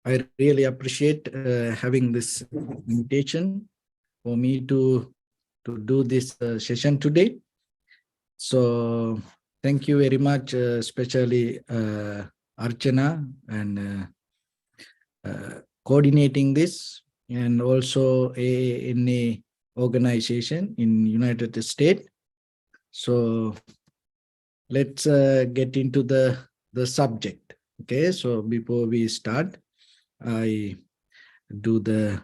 I really appreciate having this invitation for me to do this session today. So thank you very much, especially Archana and coordinating this, and also AANA organization in United States. So let's get into the subject. Okay, so before we start, I do the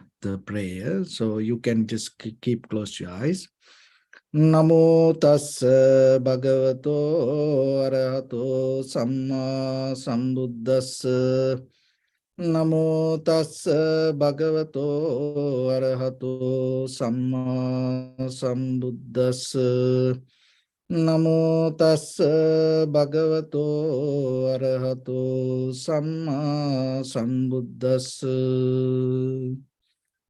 prayer. So you can just keep close your eyes. Namo tassa bhagavato arahato samma sambuddhassa. Namo tassa bhagavato arahato samma sambuddhassa. Namo tassa bhagavato arahato samma sambuddhassa.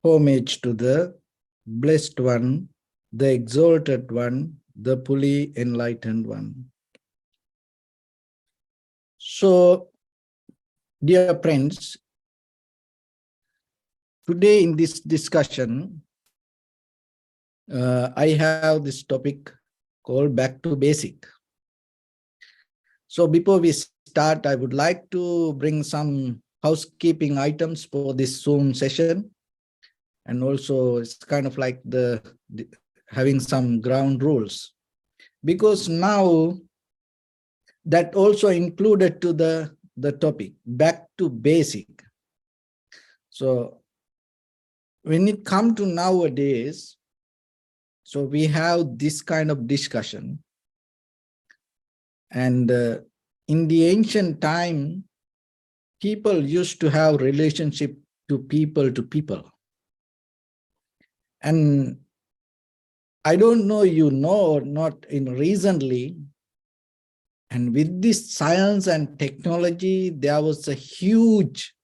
Homage to the blessed one, the exalted one, the fully enlightened one. So, dear friends, today in this discussion, I have this topic called Back to Basic. So before we start, I would like to bring some housekeeping items for this Zoom session. And also it's kind of like the having some ground rules. Because now that also included to the topic, back to basic. So when it comes to nowadays, so we have this kind of discussion. And in the ancient time, people used to have relationship to people. And I don't know you know or not, in recently, and with this science and technology, there was a huge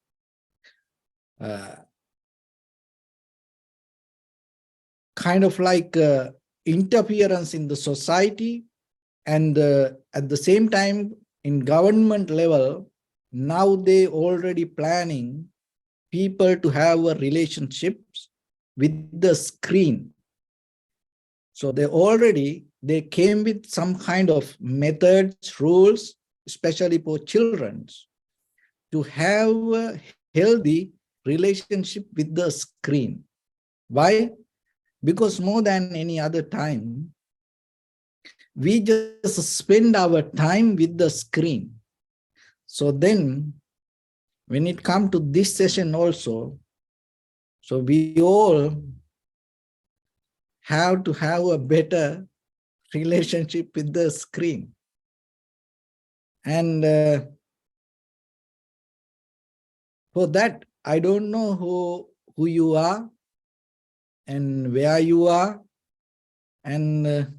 kind of like interference in the society, and at the same time in government level, now they already planning people to have a relationships with the screen. So they came with some kind of methods, rules, especially for children, to have a healthy relationship with the screen. Why? Because more than any other time, we just spend our time with the screen. So then, when it comes to this session also, so we all have to have a better relationship with the screen. And for that, I don't know who you are and where you are and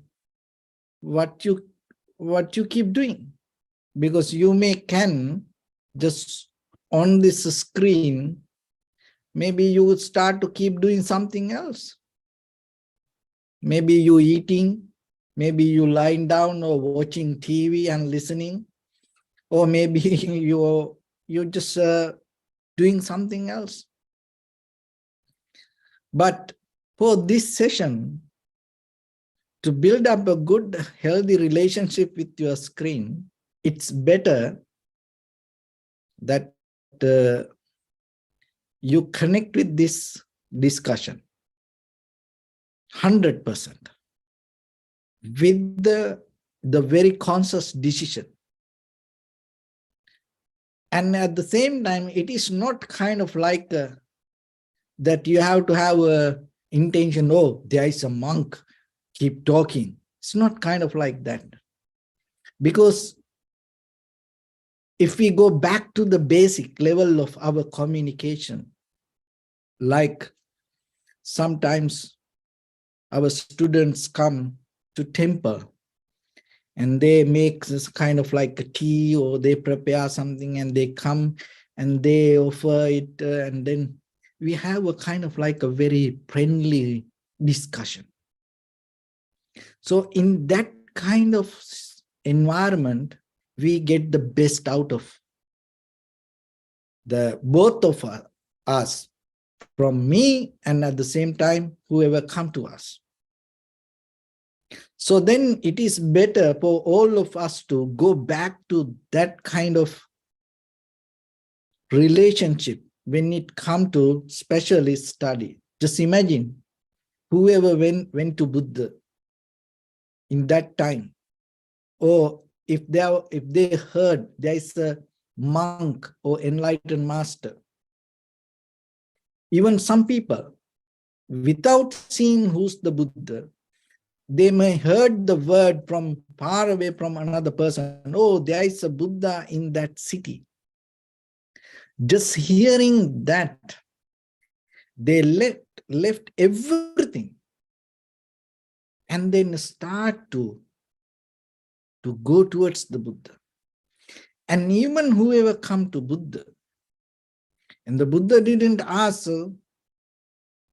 what you keep doing, because you can just on this screen, maybe you would start to keep doing something else. Maybe you eating, maybe you lying down or watching TV and listening, or maybe you're just doing something else. But for this session, to build up a good, healthy relationship with your screen, it's better that you connect with this discussion 100% with the very conscious decision. And at the same time, it is not kind of like that you have to have a intention, oh, there is a monk, keep talking. It's not kind of like that. Because if we go back to the basic level of our communication, like sometimes our students come to temple and they make this kind of like a tea, or they prepare something and they come and they offer it, and then we have a kind of like a very friendly discussion. So in that kind of environment, we get the best out of the both of us, from me and at the same time whoever come to us. So then it is better for all of us to go back to that kind of relationship when it come to specialist study. Just imagine whoever went to Buddha in that time, or if they heard there is a monk or enlightened master. Even some people, without seeing who's the Buddha, they may heard the word from far away from another person. Oh, there is a Buddha in that city. Just hearing that, they left everything and then start to go towards the Buddha. And even whoever come to Buddha, and the Buddha didn't ask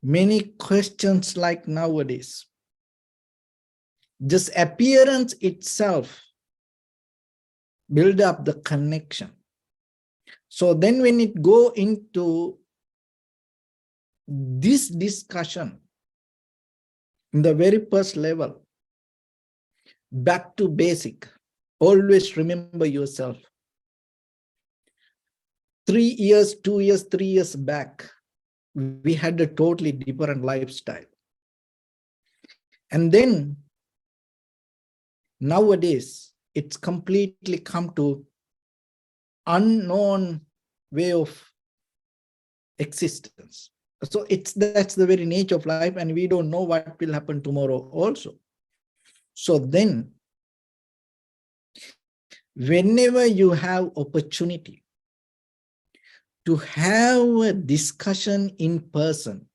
many questions like nowadays. Just appearance itself build up the connection. So then when it go into this discussion, in the very first level, back to basic, always remember yourself. 3 years, 2 years, 3 years back, we had a totally different lifestyle. And then nowadays, it's completely come to unknown way of existence. So that's the very nature of life, and we don't know what will happen tomorrow also. So then, whenever you have opportunity to have a discussion in person,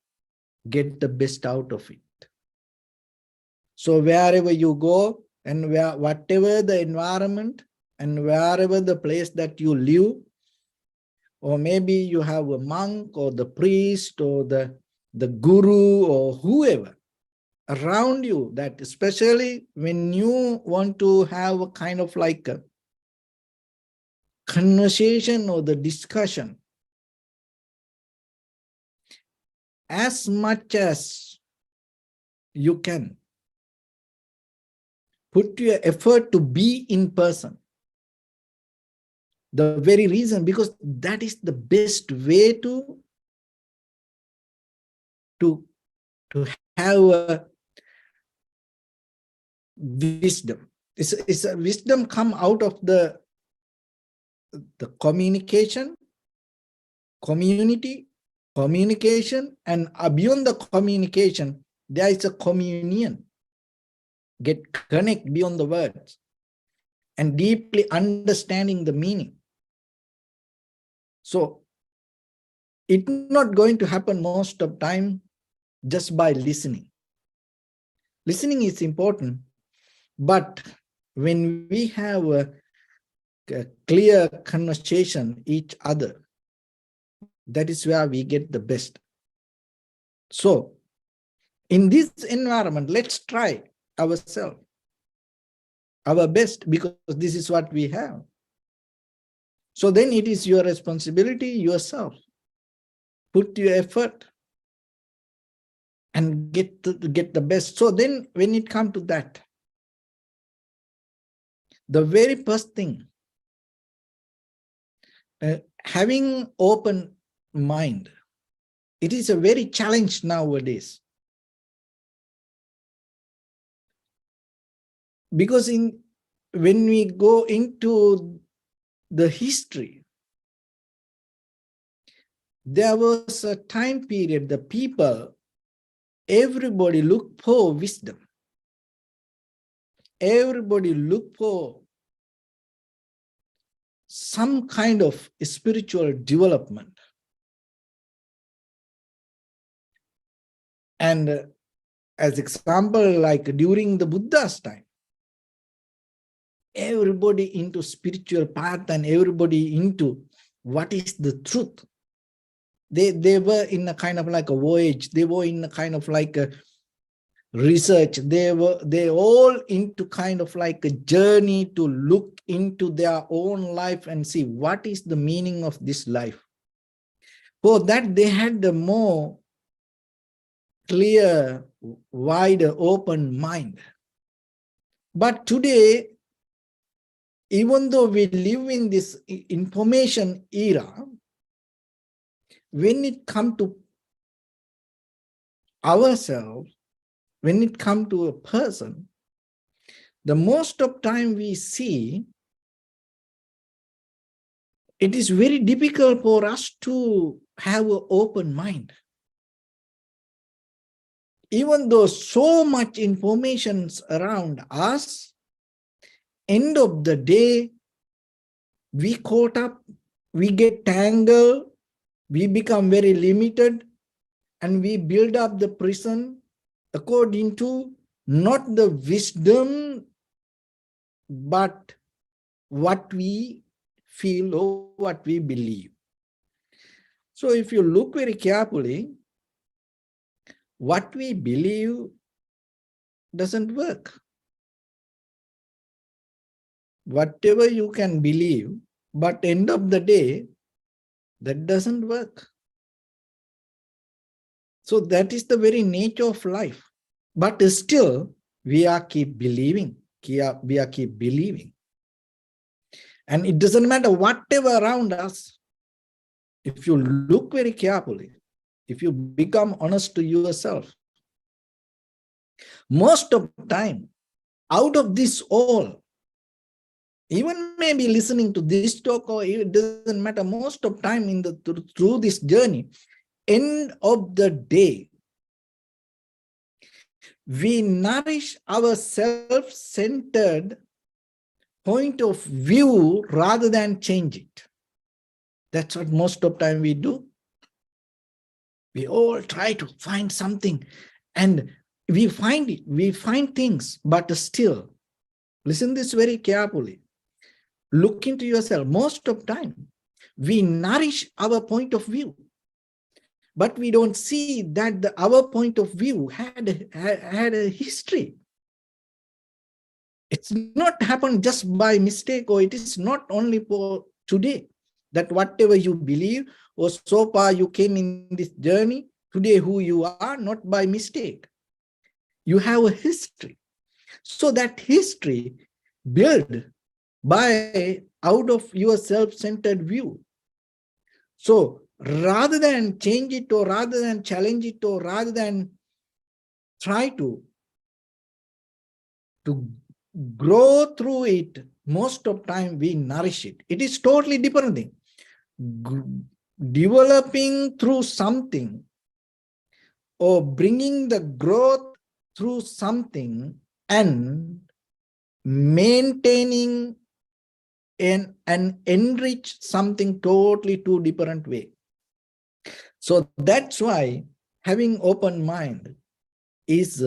get the best out of it. So wherever you go, and whatever the environment, and wherever the place that you live, or maybe you have a monk or the priest or the guru or whoever around you, that especially when you want to have a kind of like a conversation or the discussion, as much as you can, put your effort to be in person. The very reason, because that is the best way to have a wisdom. It's a wisdom come out of the communication, community, communication, and beyond the communication, there is a communion. Get connect beyond the words and deeply understanding the meaning. So it's not going to happen most of time just by listening. Listening is important, but when we have a clear conversation each other, that is where we get the best. So in this environment, let's try ourselves, our best, because this is what we have. So then it is your responsibility yourself. Put your effort and get the best. So then when it comes to that, the very first thing, having open mind, it is a very challenge nowadays. Because when we go into the history, there was a time period, the people, everybody looked for wisdom. Everybody looked for some kind of spiritual development. And as example, like during the Buddha's time, everybody into spiritual path and everybody into what is the truth. They were in a kind of like a voyage. They were in a kind of like a research. They all into kind of like a journey to look into their own life and see what is the meaning of this life. For that, they had the more clear, wider, open mind. But today, even though we live in this information era, when it comes to ourselves, when it comes to a person, the most of time we see it is very difficult for us to have an open mind. Even though so much information around us, end of the day, we caught up, we get tangled, we become very limited, and we build up the prison according to not the wisdom, but what we feel or what we believe. So if you look very carefully, what we believe doesn't work. Whatever you can believe, but end of the day, that doesn't work. So that is the very nature of life. But still, we are keep believing. We are keep believing. And it doesn't matter whatever around us. If you look very carefully, if you become honest to yourself, most of the time, out of this all, even maybe listening to this talk, or it doesn't matter, most of time in the through this journey, end of the day, we nourish our self-centered point of view rather than change it. That's what most of time we do. We all try to find something and we find it, we find things, but still, listen this very carefully. Look into yourself. Most of time, we nourish our point of view, but we don't see that our point of view had a history. It's not happened just by mistake, or it is not only for today, that whatever you believe, or so far you came in this journey, today who you are, not by mistake. You have a history. So that history built by out of your self-centered view. So rather than change it, or rather than challenge it, or rather than try to grow through it, most of time we nourish it. It is totally different thing. Developing through something or bringing the growth through something and maintaining and enrich something totally two different way. So that's why having open mind is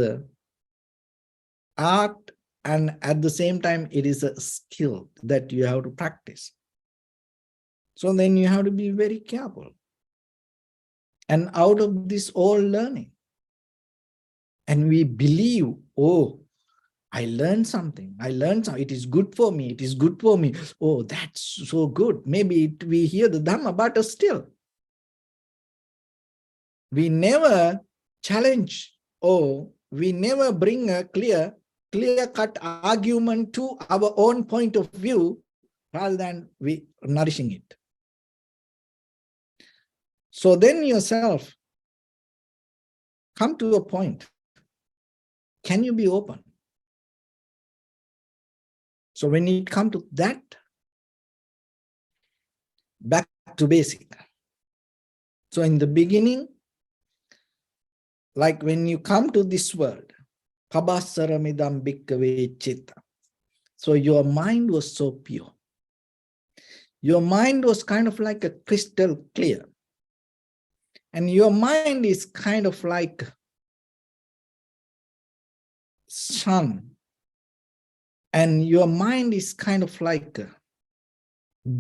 art, and at the same time it is a skill that you have to practice. So then you have to be very careful. And out of this all learning, and we believe, oh, I learned something. It is good for me. It is good for me. Oh, that's so good. Maybe we hear the Dhamma, but still, we never challenge, or we never bring a clear-cut argument to our own point of view rather than we nourishing it. So then yourself come to a point. Can you be open? So when you come to that, back to basic. So in the beginning, like when you come to this word, Pabassaramidam bhikkave citta. So your mind was so pure. Your mind was kind of like a crystal clear. And your mind is kind of like sun. And your mind is kind of like a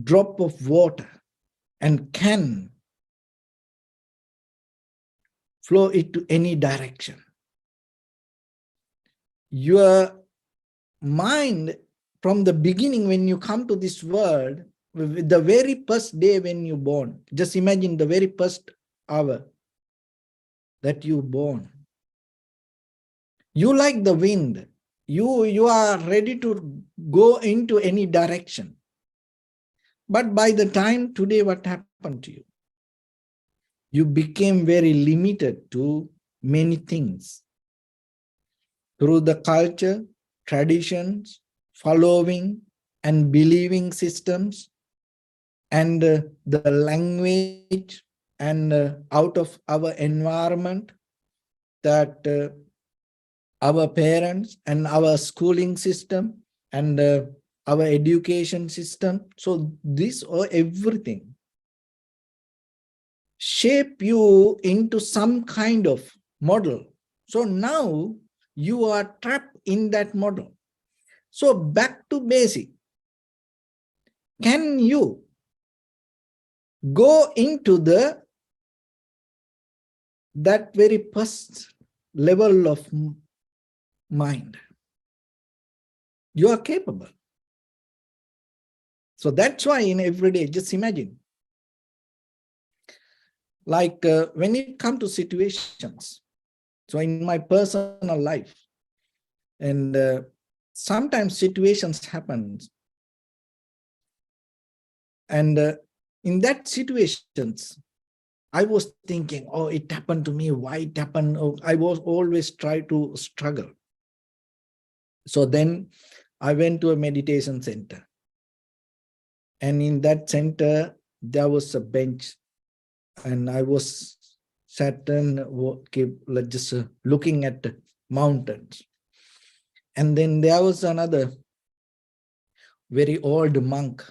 drop of water and can flow it to any direction. Your mind, from the beginning, when you come to this world, the very first day when you born, just imagine the very first hour that you born. You like the wind. You are ready to go into any direction. But by the time today, what happened to you? You became very limited to many things through the culture, traditions, following and believing systems, and the language, and out of our environment that our parents and our schooling system and our education system. So this or everything shape you into some kind of model. So now you are trapped in that model. So back to basic. Can you go into that very first level of mind? You are capable. So that's why in every day, just imagine, like when it comes to situations, so in my personal life, and sometimes situations happen, and in that situations, I was thinking, oh, it happened to me, why it happened? Oh, I was always try to struggle. So then I went to a meditation center. And in that center, there was a bench. And I was sat and just looking at the mountains. And then there was another very old monk.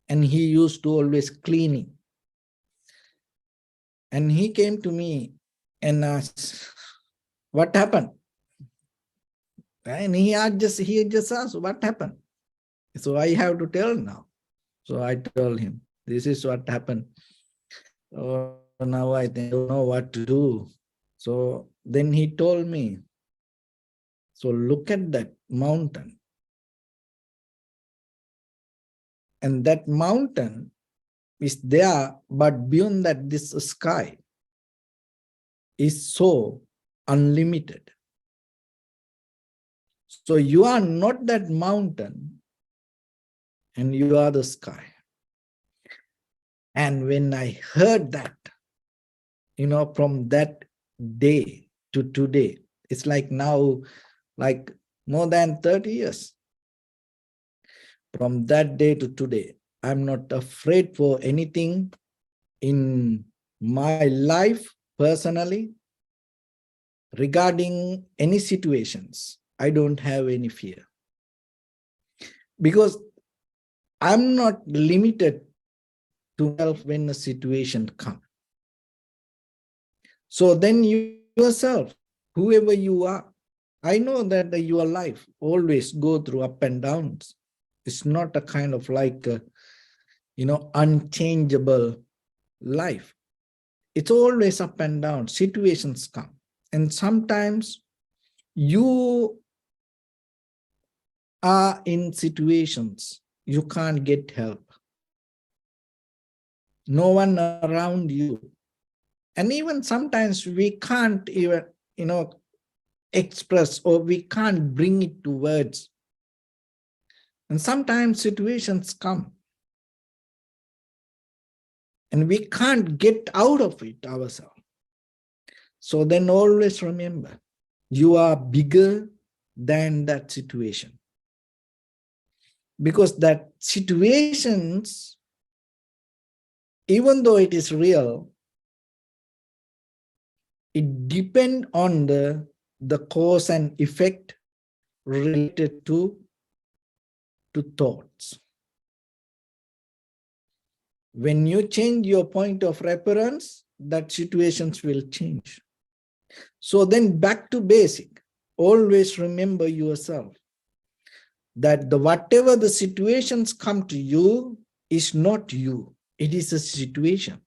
And he used to always cleaning. And he came to me and asked, what happened? And he just asked, what happened? So I have to tell now. So I told him, this is what happened. Oh, now I don't know what to do. So then he told me, so look at that mountain. And that mountain is there, but beyond that, this sky is so unlimited. So you are not that mountain, and you are the sky. And when I heard that, from that day to today, it's like now, like more than 30 years. From that day to today, I'm not afraid for anything in my life personally regarding any situations. I don't have any fear because I'm not limited to myself when a situation comes. So then you yourself, whoever you are, I know that your life always go through up and downs. It's not a kind of like, unchangeable life. It's always up and down. Situations come. And sometimes you are in situations you can't get help. No one around you. And even sometimes we can't even, express, or we can't bring it to words. And sometimes situations come and we can't get out of it ourselves. So then always remember, you are bigger than that situation. Because that situations, even though it is real, it depends on the cause and effect related to thoughts. When you change your point of reference, that situations will change. So then back to basic, always remember yourself that whatever the situations come to you is not you, it is a situation.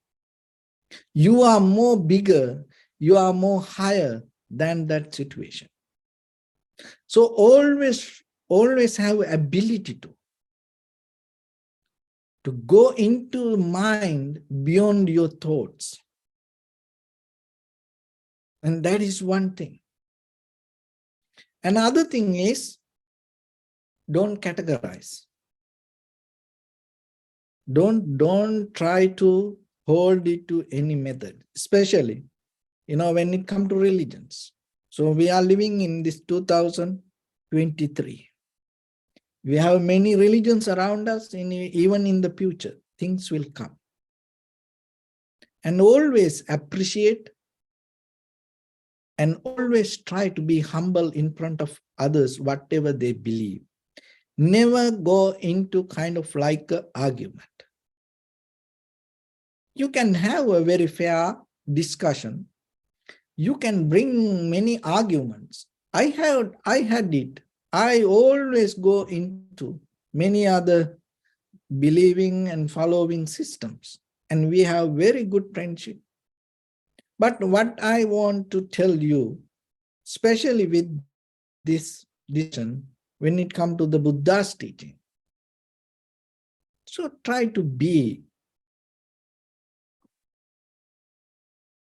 You are more bigger, you are more higher than that situation. So always have ability to to go into mind beyond your thoughts. And that is one thing. Another thing is, don't categorize. Don't try to hold it to any method, especially, when it comes to religions. So we are living in this 2023. We have many religions around us, even in the future, things will come. And always appreciate and always try to be humble in front of others, whatever they believe. Never go into kind of like an argument. You can have a very fair discussion. You can bring many arguments. I had it. I always go into many other believing and following systems, and we have very good friendship. But what I want to tell you, especially with this decision, when it comes to the Buddha's teaching, so try to be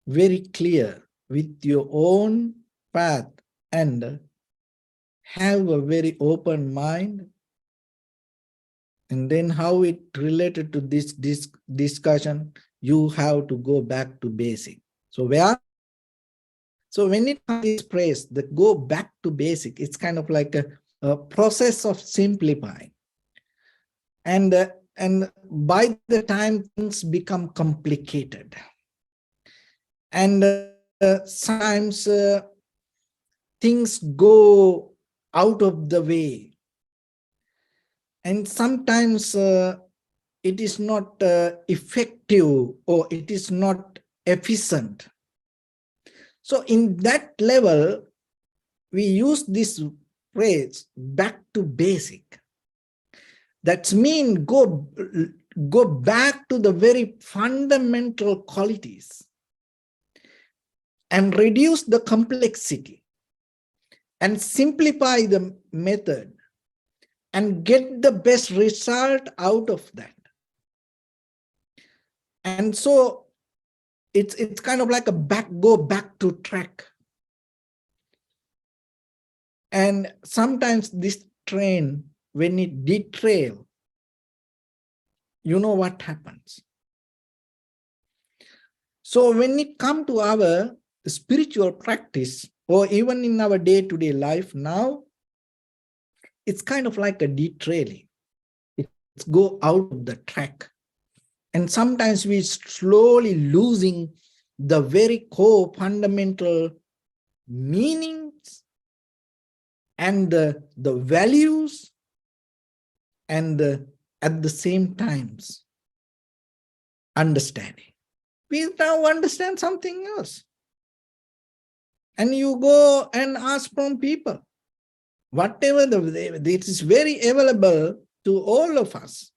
very clear with your own path and have a very open mind. And then how it related to this discussion, you have to go back to basic. So when it comes to this phrase that go back to basic, it's kind of like a process of simplifying. And by the time things become complicated, and sometimes things go out of the way, and sometimes it is not effective or it is not efficient. So in that level, we use this phrase back to basic. That means go back to the very fundamental qualities and reduce the complexity and simplify the method and get the best result out of that. And so it's kind of like go back to track. And sometimes this train, when it derail, you know what happens. So when it comes to our spiritual practice, or even in our day-to-day life now, it's kind of like a derailing. It's go out of the track. And sometimes we're slowly losing the very core fundamental meanings and the values, and at the same times understanding. We now understand something else. And you go and ask from people. Whatever it is very available to all of us.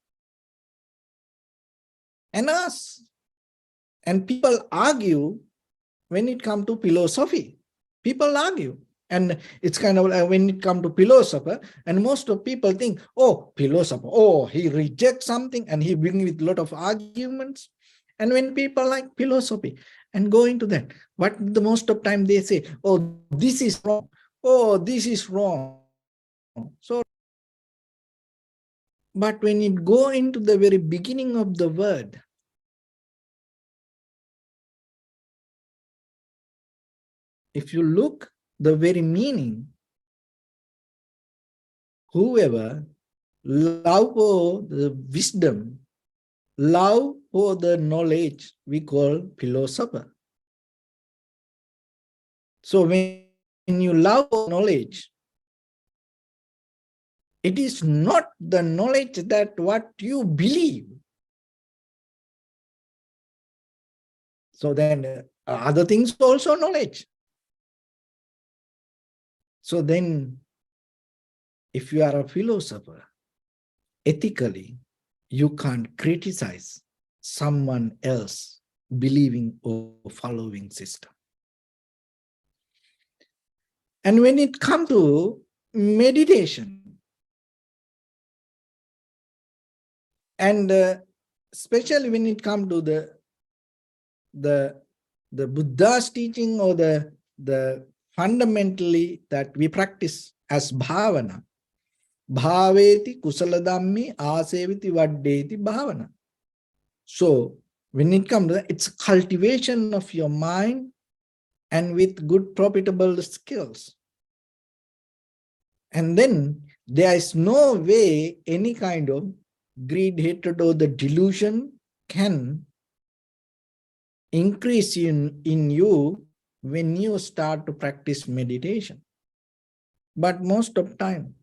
And ask. And people argue when it comes to philosophy. People argue. And it's kind of like when it comes to philosopher, and most of people think, oh, philosopher, oh, he rejects something and he brings with a lot of arguments. And when people like philosophy and go into that, what the most of time they say, oh, this is wrong. Oh, this is wrong. So, but when you go into the very beginning of the word, if you look the very meaning, whoever love for the wisdom, love for the knowledge, we call philosopher. So when you love for knowledge, it is not the knowledge that what you believe. So then other things also knowledge. So then if you are a philosopher, ethically, you can't criticize someone else believing or following system. And when it comes to meditation, and especially when it comes to the Buddha's teaching, or the fundamentally that we practice as bhavana. Bhaveti kusala dhammi aseviti vaddeti bhavana. So when it comes to that, it's cultivation of your mind and with good profitable skills. And then there is no way any kind of greed, hatred, or the delusion can increase in you when you start to practice meditation. But most of the time,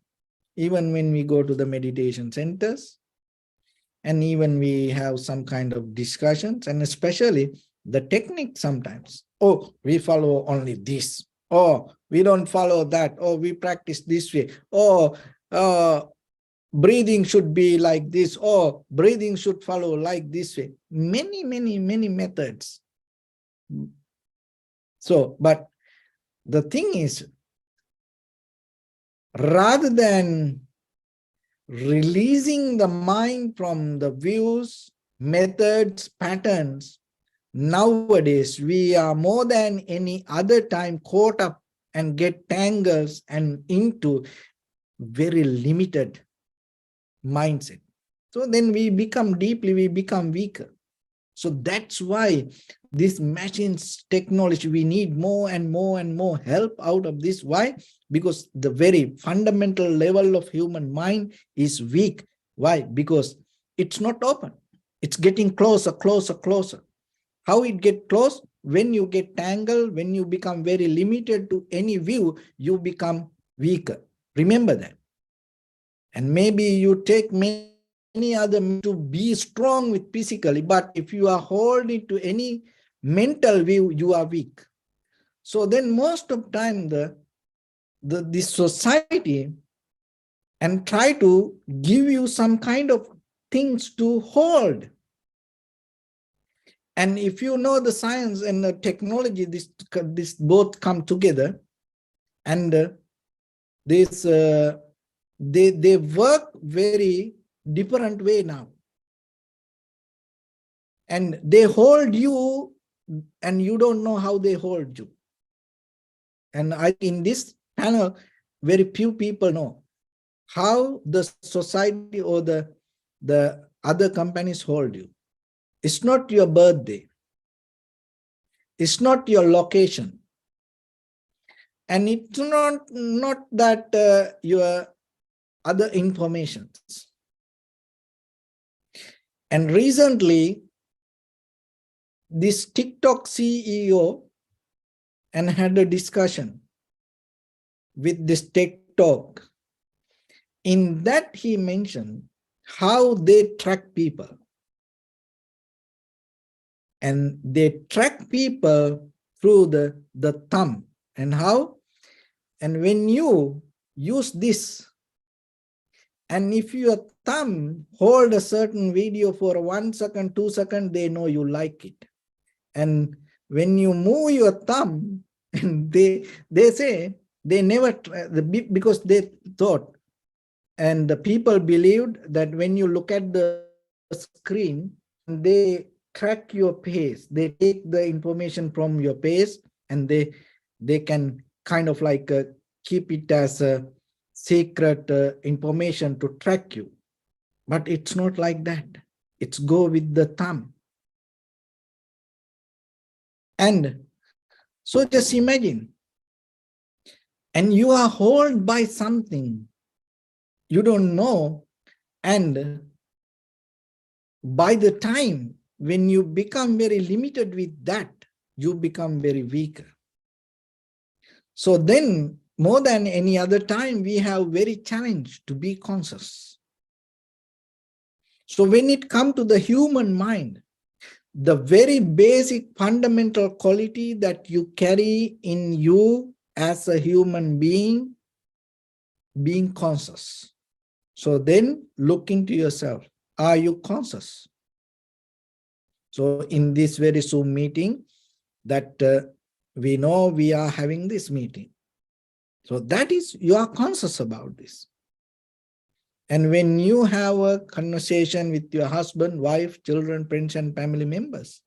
even when we go to the meditation centers, and even we have some kind of discussions, and especially the technique sometimes, oh, we follow only this, or we don't follow that, or we practice this way, or breathing should be like this, or breathing should follow like this way. Many methods. So, but the thing is, rather than releasing the mind from the views, methods, patterns, nowadays we are more than any other time caught up and get tangled and into very limited mindset. So then we become weaker. So that's why this machines technology, we need more and more help out of this. Why? Because the very fundamental level of human mind is weak. Why? Because it's not open. It's getting closer. How it get close? When you get tangled, when you become very limited to any view, you become weaker. Remember that. And maybe you take many other to be strong with physically, but if you are holding to any mental view, you are weak. So then most of time this society and try to give you some kind of things to hold. And if you know the science and the technology, this both come together, and they work very different way now. And they hold you, and you don't know how they hold you. And in this panel, very few people know how the society or the other companies hold you. It's not your birthday. It's not your location. And it's not that your other informations. And recently, this TikTok CEO and had a discussion with this TikTok. In that he mentioned how they track people. And they track people through the thumb. And how? And when you use this, and if your thumb hold a certain video for 1 second, 2 seconds, they know you like it. And when you move your thumb, and they say they never, because they thought, and the people believed that when you look at the screen, they track your pace. They take the information from your pace, and they can kind of like keep it as a secret information to track you. But it's not like that. It's go with the thumb. And so just imagine, and you are held by something you don't know, and by the time when you become very limited with that, you become very weaker. So then, more than any other time, we have very challenge to be conscious. So when it comes to the human mind, the very basic fundamental quality that you carry in you as a human being, being conscious. So then look into yourself. Are you conscious? So in this very Zoom meeting that we know we are having this meeting. So that is, you are conscious about this. And when you have a conversation with your husband, wife, children, friends, and family members,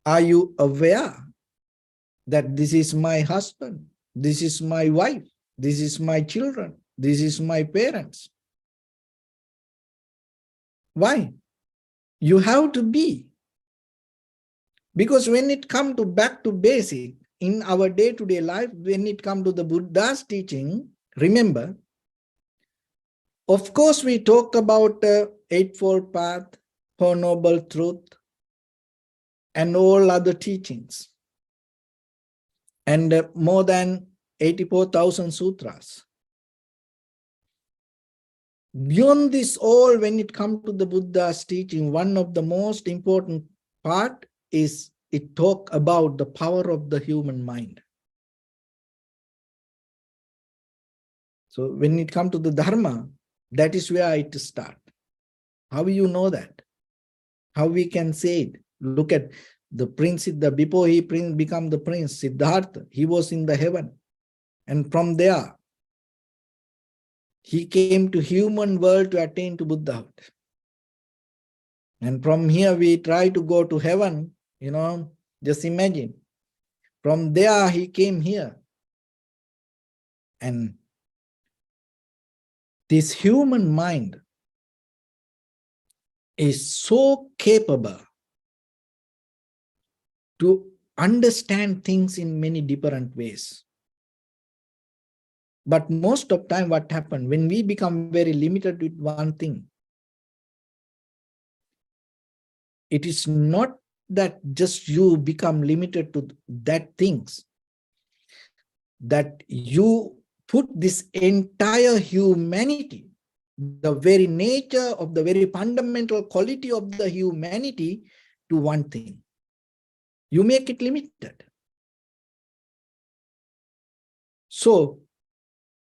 are you aware that this is my husband, this is my wife, this is my children, this is my parents? Why? You have to be. Because when it comes to back to basic, in our day-to-day life, when it comes to the Buddha's teaching, remember, of course, we talk about the Eightfold Path, Four Noble Truth, and all other teachings, and more than 84,000 sutras. Beyond this all, when it comes to the Buddha's teaching, one of the most important part is it talk about the power of the human mind. So when it comes to the Dharma, that is where it starts. How you know that? How we can say it? Look at the prince, before he become the prince, Siddhartha, he was in the heaven. And from there, he came to human world to attain to Buddhahood. And from here, we try to go to heaven, just imagine. From there, he came here. And this human mind is so capable to understand things in many different ways. But most of the time, what happens when we become very limited with one thing, it is not that just you become limited to that things, that you put this entire humanity, the very nature of the very fundamental quality of the humanity to one thing. You make it limited. So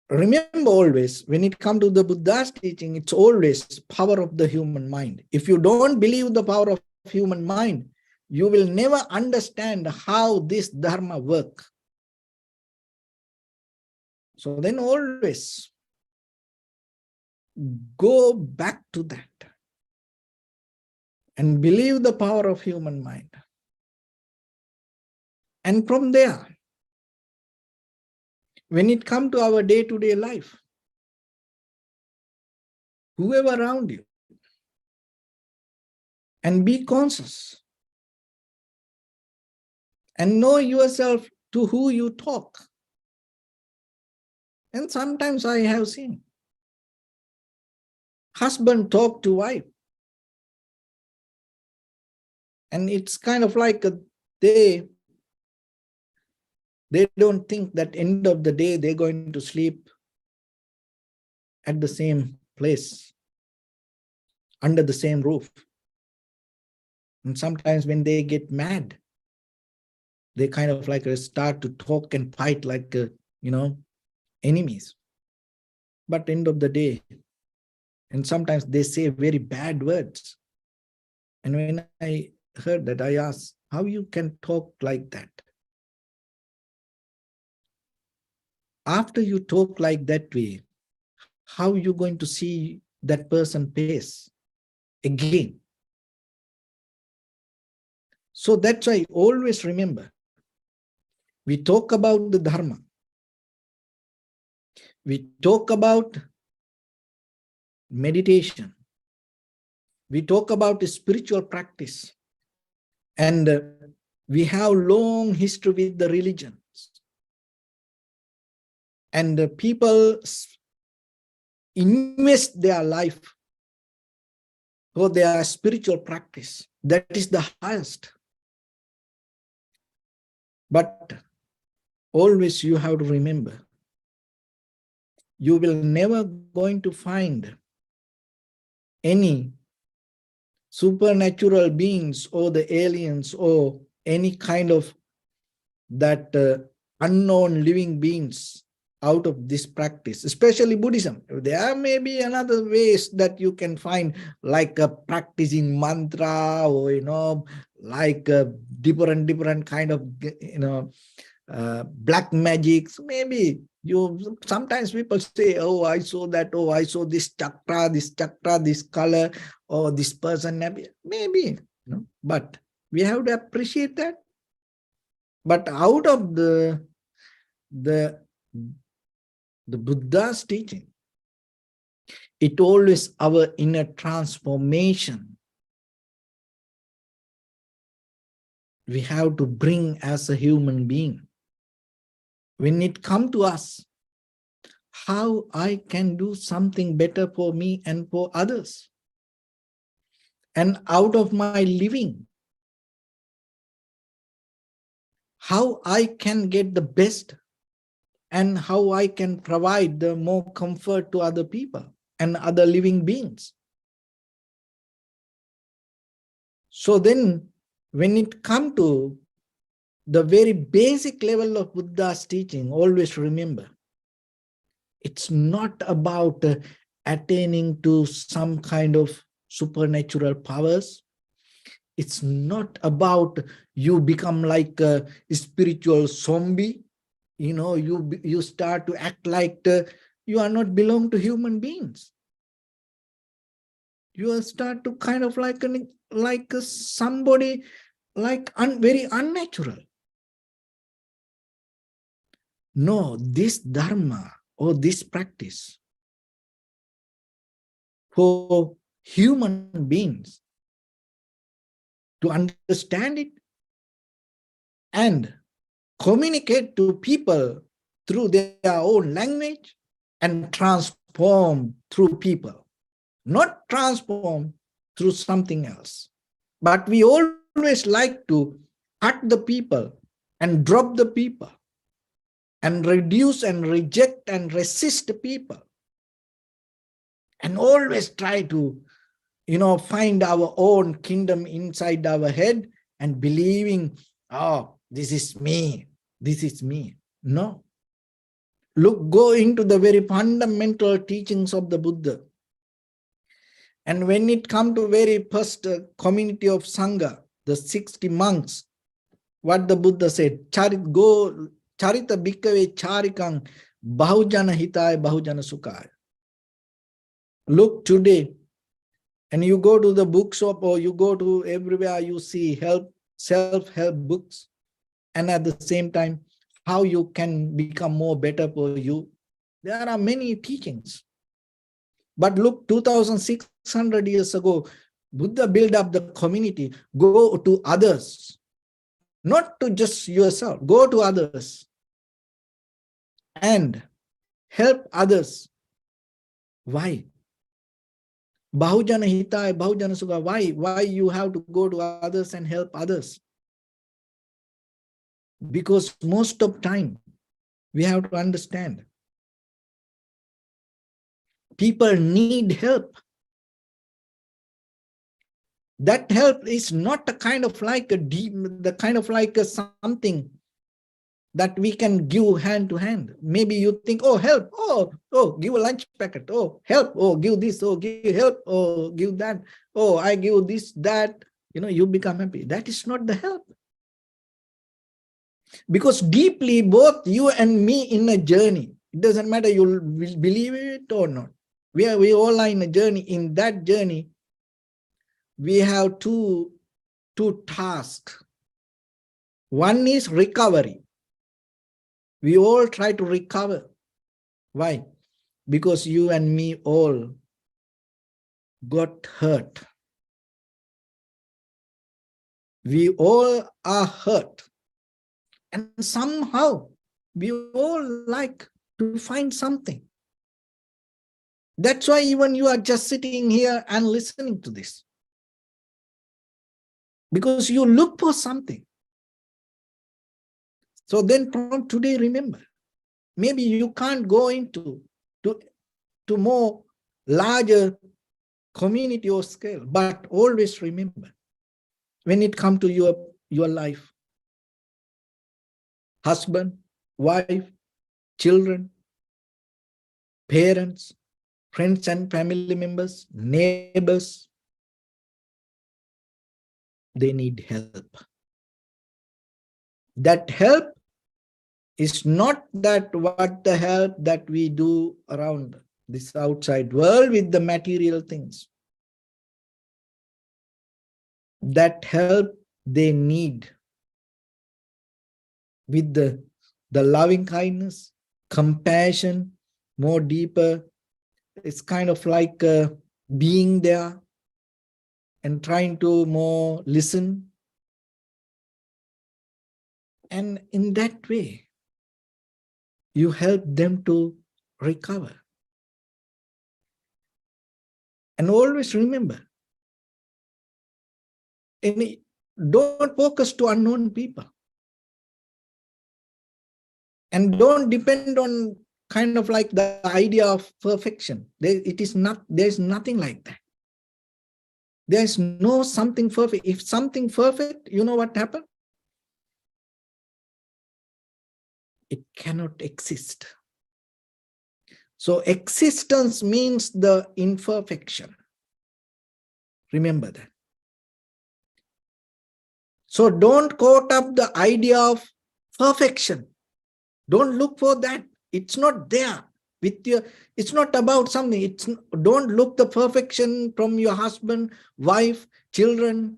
remember always, when it comes to the Buddha's teaching, it's always power of the human mind. If you don't believe the power of human mind, you will never understand how this Dharma works. So then always go back to that and believe the power of human mind. And from there, when it comes to our day-to-day life, whoever around you, and be conscious and know yourself to who you talk. And sometimes I have seen husband talk to wife, and it's kind of like they don't think that end of the day they're going to sleep at the same place, under the same roof. And sometimes when they get mad, they kind of like start to talk and fight like, enemies. But end of the day, and sometimes they say very bad words. And when I heard that, I asked, how you can talk like that? After you talk like that way, how are you going to see that person face again? So that's why always remember, we talk about the Dharma. We talk about meditation. We talk about spiritual practice. And we have long history with the religions. And people invest their life for their spiritual practice. That is the highest. But always you have to remember, you will never going to find any supernatural beings or the aliens or any kind of that unknown living beings out of this practice, especially Buddhism. There may be another ways that you can find, like practicing mantra, or like different kind of black magics, maybe You sometimes people say, oh, I saw that, oh, I saw this chakra, this color, or this person. Maybe, but we have to appreciate that. But out of the, the Buddha's teaching, it always our inner transformation we have to bring as a human being. When it comes to us, how I can do something better for me and for others. And out of my living, how I can get the best and how I can provide the more comfort to other people and other living beings. So then when it comes to the very basic level of Buddha's teaching, always remember, it's not about attaining to some kind of supernatural powers. It's not about you become like a spiritual zombie. You start to act like you are not belong to human beings. You start to kind of like somebody like very unnatural. No, this dharma or this practice for human beings to understand it and communicate to people through their own language and transform through people, not transform through something else. But we always like to cut the people and drop the people and reduce and reject and resist the people and always try to find our own kingdom inside our head and believing, oh, this is me, this is me. No. Look, go into the very fundamental teachings of the Buddha. And when it comes to very first community of Sangha, the 60 monks, what the Buddha said, Charita bhikkhave charikang bahujana hitaya bahujana sukhaya. Look today, and you go to the bookshop or you go to everywhere, you see self-help books. And at the same time, how you can become more better for you. There are many teachings. But look, 2,600 years ago, Buddha built up the community. Go to others, not to just yourself. Go to others and help others. Why? Bahujana hitaya, bahujana sukha. Why you have to go to others and help others? Because most of time, we have to understand, people need help. That help is not a kind of like a deep, the kind of like a something that we can give hand to hand. Maybe you think, oh, help, oh, give a lunch packet, oh, help, oh, give this, oh, give help, oh, give that, oh, I give this, that, you become happy. That is not the help. Because deeply, both you and me in a journey, it doesn't matter you believe it or not. We all are in a journey. In that journey, we have two tasks. One is recovery. We all try to recover. Why? Because you and me all got hurt. We all are hurt. And somehow we all like to find something. That's why even you are just sitting here and listening to this. Because you look for something. So then from today, remember, maybe you can't go into to more larger community or scale, but always remember, when it comes to your life, husband, wife, children, parents, friends and family members, neighbors, they need help. That help It's not that what the help that we do around this outside world with the material things. That help they need with the loving kindness, compassion, more deeper. It's kind of like being there and trying to more listen. And in that way, you help them to recover. And always remember, don't focus to unknown people. And don't depend on kind of like the idea of perfection. There's nothing like that. There's no something perfect. If something perfect, you know what happened? It cannot exist. So existence means the imperfection. Remember that. So don't quote up the idea of perfection. Don't look for that. It's not there. It's not about something. Don't look the perfection from your husband, wife, children,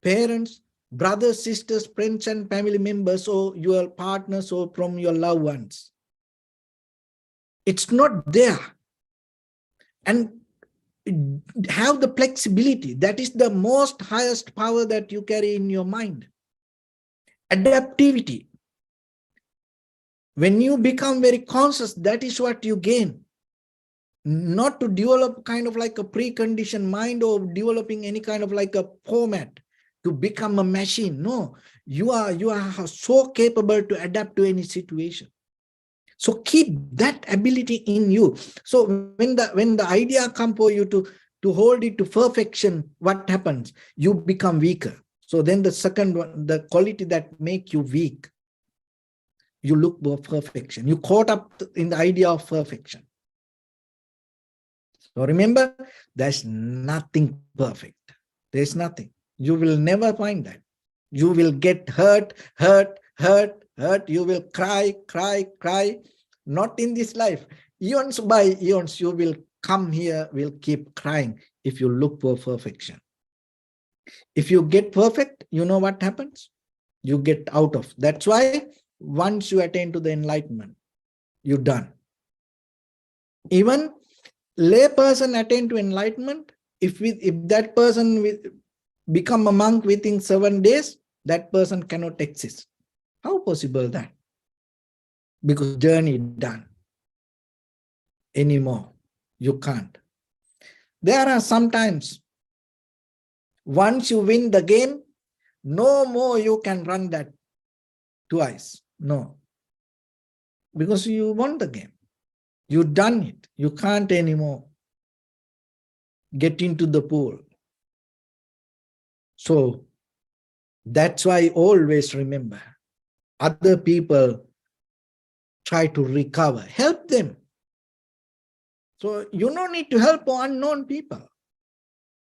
parents, brothers, sisters, friends, and family members, or your partners, or from your loved ones. It's not there. And have the flexibility. That is the most highest power that you carry in your mind. Adaptivity. When you become very conscious, that is what you gain. Not to develop kind of like a preconditioned mind or developing any kind of like a format to become a machine. No, you are so capable to adapt to any situation. So keep that ability in you. So when the idea comes for you to hold it to perfection, what happens? You become weaker. So then the second one, the quality that make you weak, you look for perfection. You caught up in the idea of perfection. So remember, there's nothing perfect. There's nothing. You will never find that. You will get hurt. You will cry. Not in this life. Eons by eons, you will come here, will keep crying if you look for perfection. If you get perfect, you know what happens? You get out of. That's why once you attain to the enlightenment, you're done. Even lay person attain to enlightenment, if that person become a monk within 7 days, that person cannot exist. How possible that? Because journey done. Anymore, you can't. There are sometimes, once you win the game, no more you can run that twice. No. Because you won the game. You done it. You can't anymore get into the pool. So that's why always remember, other people try to recover. Help them. So you don't need to help unknown people.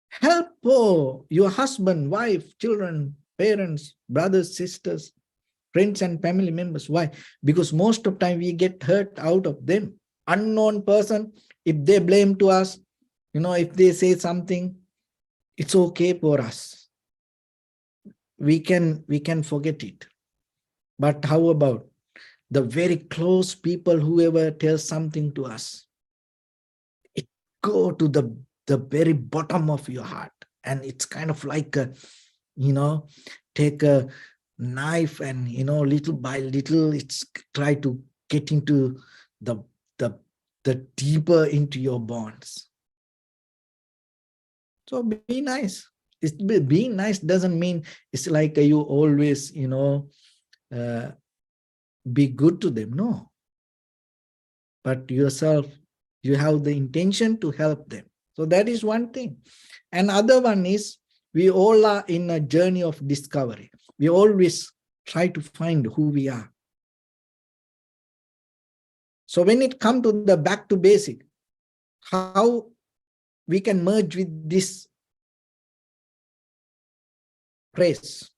Help your husband, wife, children, parents, brothers, sisters, friends and family members. Why? Because most of the time we get hurt out of them. Unknown person, if they blame to us, if they say something, it's okay for us. We can forget it. But how about the very close people, whoever tells something to us? It go to the very bottom of your heart. And it's kind of like, take a knife and, little by little, it's try to get into the deeper into your bonds. So be nice. Being nice doesn't mean it's like you always, be good to them. No. But yourself, you have the intention to help them. So that is one thing. And other one is, we all are in a journey of discovery. We always try to find who we are. So when it comes to the back to basic, how we can merge with this phrase.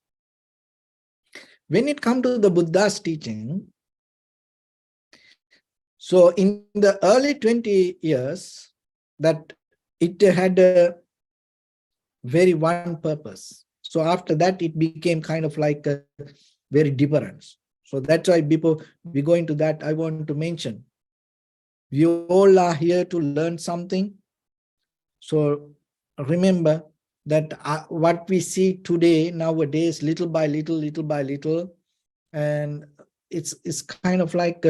When it comes to the Buddha's teaching, So in the early 20 years, that it had a very one purpose. So after that, it became kind of like a very different. So that's why before we go into that, I want to mention, we all are here to learn something. So remember that what we see today, nowadays, little by little, and it's kind of like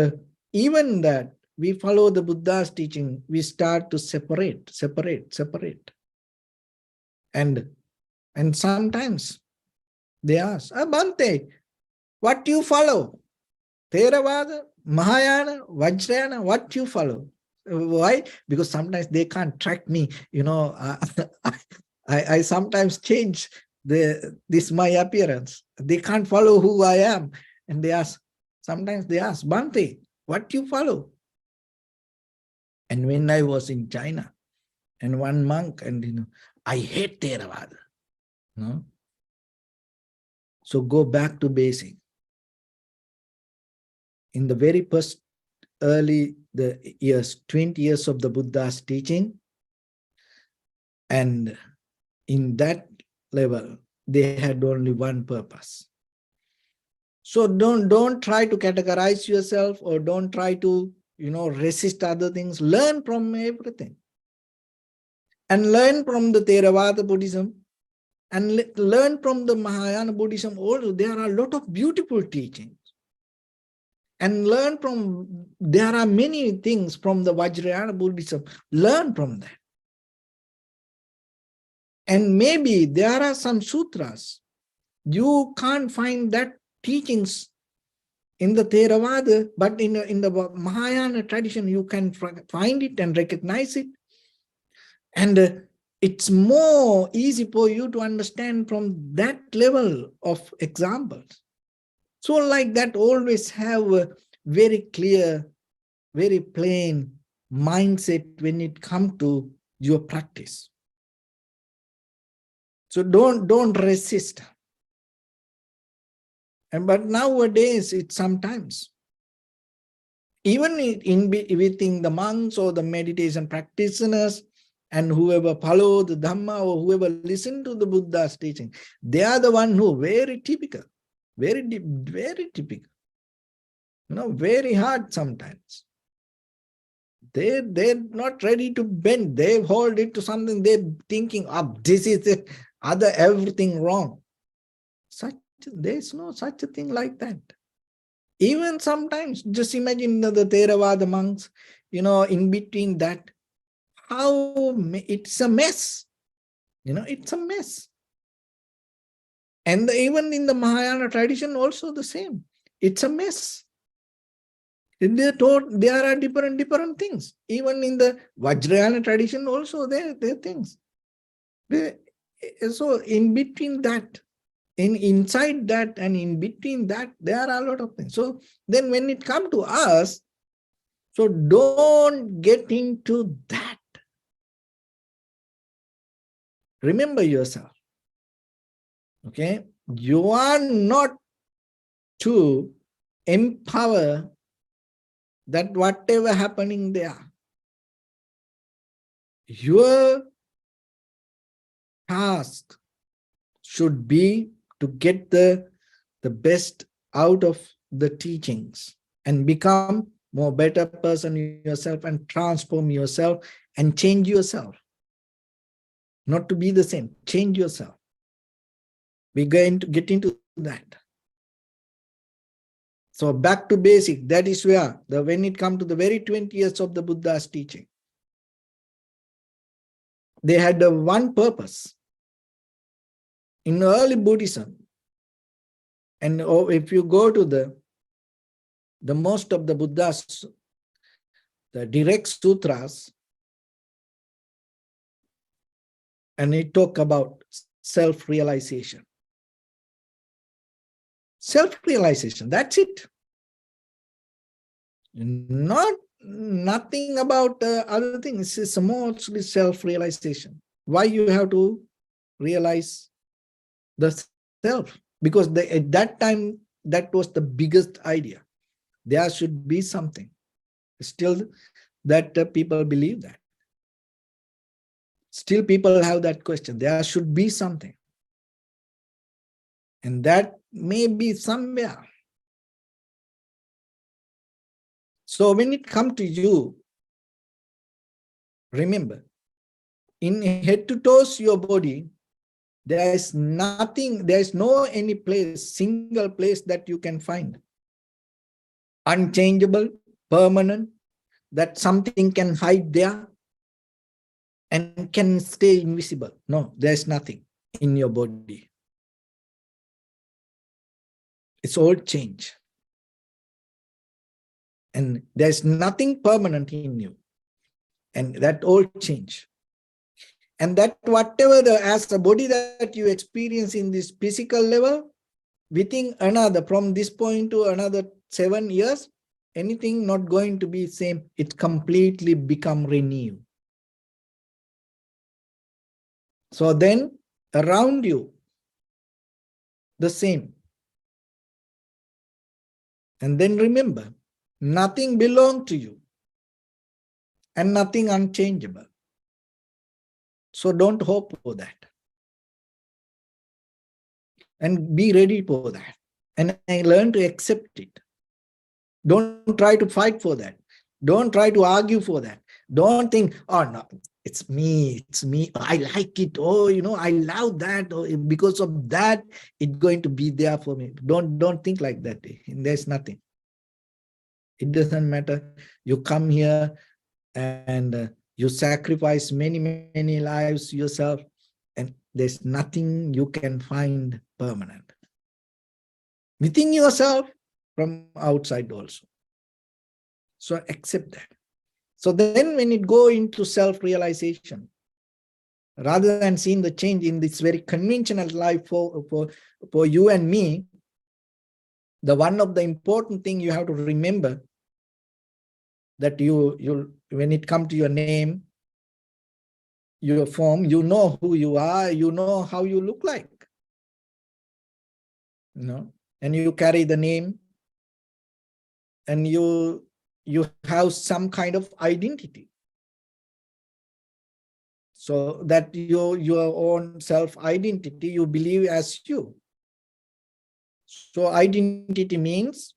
even that we follow the Buddha's teaching, we start to separate. And sometimes they ask, Bhante, what do you follow? Theravada, Mahayana, Vajrayana, what do you follow? Why? Because sometimes they can't track me. I sometimes change this my appearance. They can't follow who I am. And sometimes they ask, Bhante, what do you follow? And when I was in China, and one monk, and I hate Theravada. No? So go back to basic. In the very first the years, 20 years of the Buddha's teaching, and in that level, they had only one purpose. So don't try to categorize yourself, or don't try to resist other things. Learn from everything. And learn from the Theravada Buddhism, and learn from the Mahayana Buddhism also. There are a lot of beautiful teachings. And learn from, there are many things from the Vajrayana Buddhism. Learn from that. And maybe there are some sutras. You can't find that teachings in the Theravada, but in the Mahayana tradition, you can find it and recognize it. And it's more easy for you to understand from that level of examples. So like that, always have a very clear, very plain mindset when it comes to your practice. So don't resist. But nowadays, it's sometimes, even within the monks or the meditation practitioners, and whoever follow the Dhamma, or whoever listen to the Buddha's teaching, they are the one who very typical, very typical, very hard sometimes. They're not ready to bend. They hold it to something. They're thinking, this is it, everything wrong. There's no such a thing like that. Even sometimes, just imagine the Theravada monks, in between that, how it's a mess. It's a mess. And even in the Mahayana tradition, also the same. It's a mess. They're told there are different things. Even in the Vajrayana tradition, also there are things. So in between that, inside that, and in between that, there are a lot of things. So then when it comes to us, so don't get into that. Remember yourself. Okay? You are not to empower that whatever happening there. Your task should be to get the best out of the teachings and become more better person yourself, and transform yourself and change yourself. Not to be the same, change yourself. We're going to get into that. So back to basic, that is where, when it comes to the very 20 years of the Buddha's teaching, they had one purpose. In early Buddhism, and if you go to the most of the Buddha's, the direct sutras, and it talk about self-realization. Self-realization, that's it. Nothing about other things. It's mostly self-realization. Why you have to realize the self? Because at that time, that was the biggest idea. There should be something. Still that people believe that. Still people have that question. There should be something. And that may be somewhere. So when it comes to you, remember, in head to toes your body, there is nothing, there is no any place, single place that you can find. Unchangeable, permanent, that something can hide there and can stay invisible. No, there is nothing in your body. It's all change. And there's nothing permanent in you. And that all change. And that whatever as a body that you experience in this physical level, within another, from this point to another 7 years, anything not going to be same. It completely become renewed. So then around you, the same. And then remember, nothing belongs to you and nothing unchangeable. So don't hope for that. And be ready for that. And I learn to accept it. Don't try to fight for that. Don't try to argue for that. Don't think, oh no, it's me, I like it, oh, I love that, or because of that, it's going to be there for me. Don't think like that. There's nothing. It doesn't matter. You come here and you sacrifice many lives yourself, and there's nothing you can find permanent. Within yourself, from outside also. So accept that. So then when it go into self-realization, rather than seeing the change in this very conventional life for you and me, the one of the important thing you have to remember that you when it comes to your name, your form, you know who you are, you know how you look like. And you carry the name, and you have some kind of identity. So that your own self-identity, you believe as you. So identity means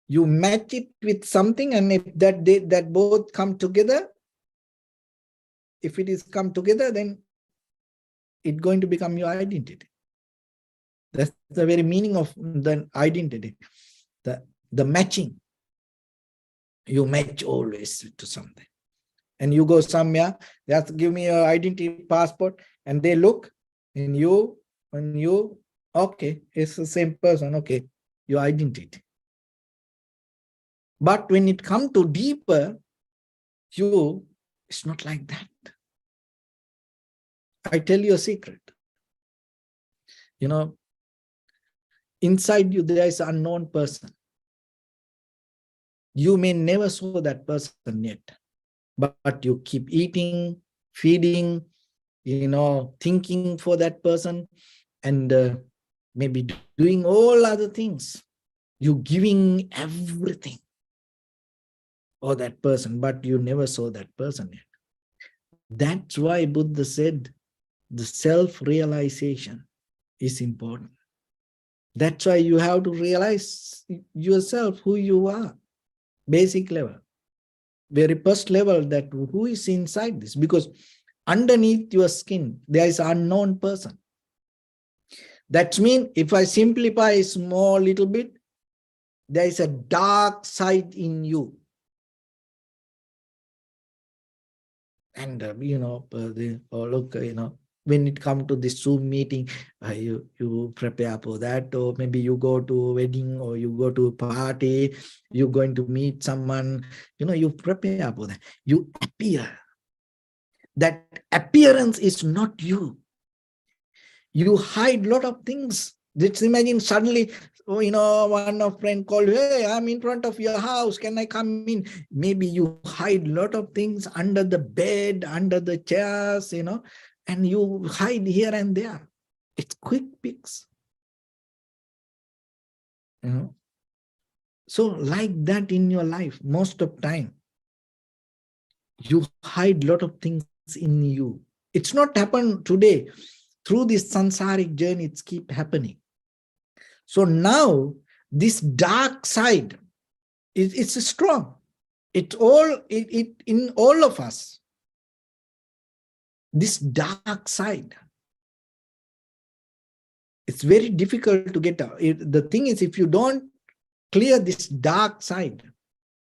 you match it with something, and if that both come together, if it is come together, then it's going to become your identity. That's the very meaning of the identity. The matching. You match always to something. And you go somewhere, they have to give me your identity passport, and they look in you, and you, okay, it's the same person, okay, your identity. But when it comes to deeper, it's not like that. I tell you a secret. Inside you, there is an unknown person. You may never saw that person yet, but you keep eating, feeding, thinking for that person, and maybe doing all other things. You giving everything for that person, but you never saw that person yet. That's why Buddha said the self-realization is important. That's why you have to realize yourself, who you are, basic level, very first level, that who is inside this, because underneath your skin, there is an unknown person. That means if I simplify a small little bit, there is a dark side in you. And, look, when it comes to this Zoom meeting, you prepare for that, or maybe you go to a wedding, or you go to a party, you're going to meet someone, you prepare for that. You appear. That appearance is not you. You hide a lot of things. Just imagine suddenly, one of friend called, hey, I'm in front of your house, can I come in? Maybe you hide a lot of things under the bed, under the chairs, and you hide here and there. It's quick fix. So like that in your life, most of time, You hide a lot of things in you. It's not happened today. Through this sansaric journey, it's keep happening. So now this dark side, it's strong. It's all it in all of us. This dark side. It's very difficult to get out. The thing is, if you don't clear this dark side,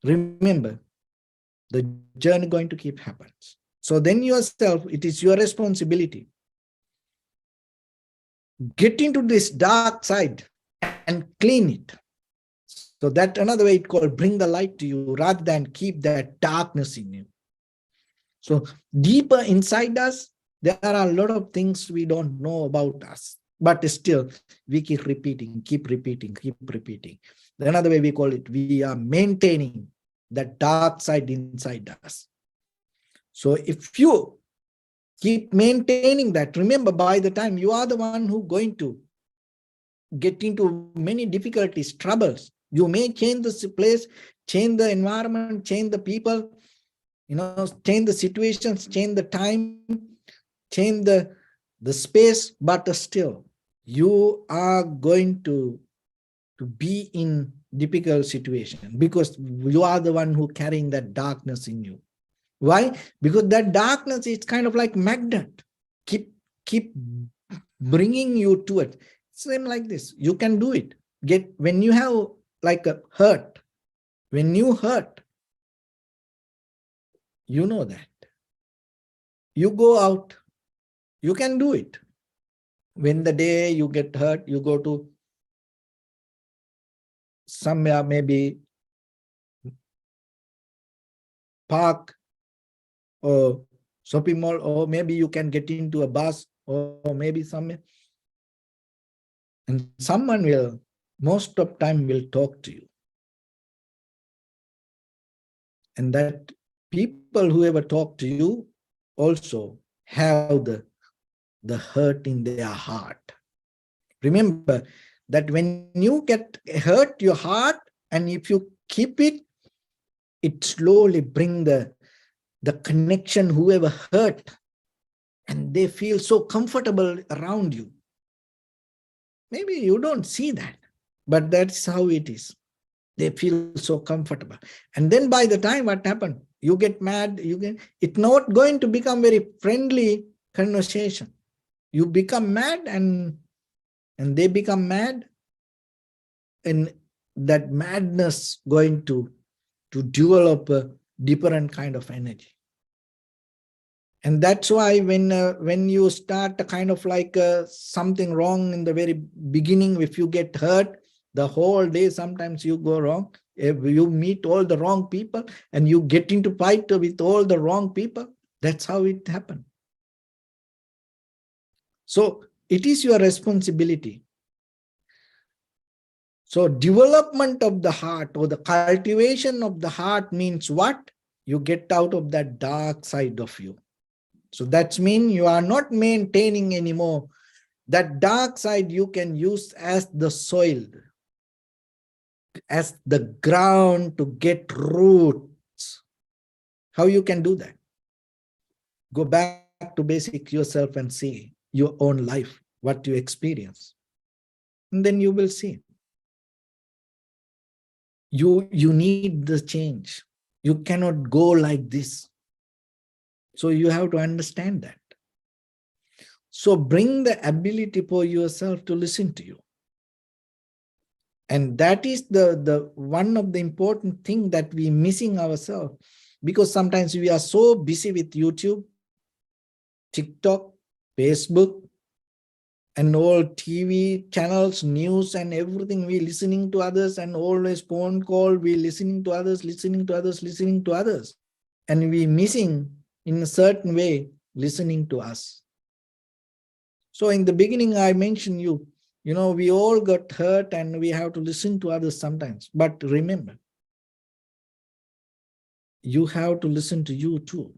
remember, the journey going to keep happens. So then yourself, it is your responsibility. Get into this dark side and clean it. So that another way it called bring the light to you rather than keep that darkness in you. So deeper inside us, there are a lot of things we don't know about us, but still we keep repeating, keep repeating, keep repeating. Another way we call it, we are maintaining that dark side inside us. So if you keep maintaining that, remember, by the time you are the one who going to get into many difficulties, troubles, you may change the place, change the environment, change the people, change the situations, change the time, change the space, but still you are going to be in difficult situation because you are the one who carrying that darkness in you. Why? Because that darkness is kind of like magnet, keep bringing you to it. Same like this, you can do it. When you have like a hurt, when you hurt, you know that. You go out, you can do it. When the day you get hurt, you go to somewhere, maybe park or shopping mall, or maybe you can get into a bus or maybe somewhere. And someone will, most of time will talk to you. And that people who ever talk to you also have the hurt in their heart. Remember that when you get hurt your heart, and if you keep it, it slowly bring the connection, whoever hurt, and they feel so comfortable around you. Maybe you don't see that, but that's how it is. They feel so comfortable. And then by the time what happened, you get mad, it's not going to become very friendly conversation. You become mad and they become mad, and that madness going to develop a different kind of energy. And that's why when you start a kind of like something wrong in the very beginning, if you get hurt, the whole day sometimes you go wrong. If you meet all the wrong people and you get into fight with all the wrong people, that's how it happened. So it is your responsibility. So development of the heart, or the cultivation of the heart, means what? You get out of that dark side of you. So that means you are not maintaining anymore. That dark side you can use as the soil, as the ground to get roots. How you can do that? Go back to basic yourself and see your own life, what you experience. And then you will see. You need the change. You cannot go like this. So you have to understand that. So bring the ability for yourself to listen to you. And that is the one of the important thing that we missing ourselves, because sometimes we are so busy with YouTube, TikTok, Facebook, and all TV channels, news and everything. We listening to others, and always phone call, we listening to others, listening to others, listening to others. And we missing in a certain way listening to us. So in the beginning, I mentioned we all got hurt and we have to listen to others sometimes. But remember, you have to listen to you too.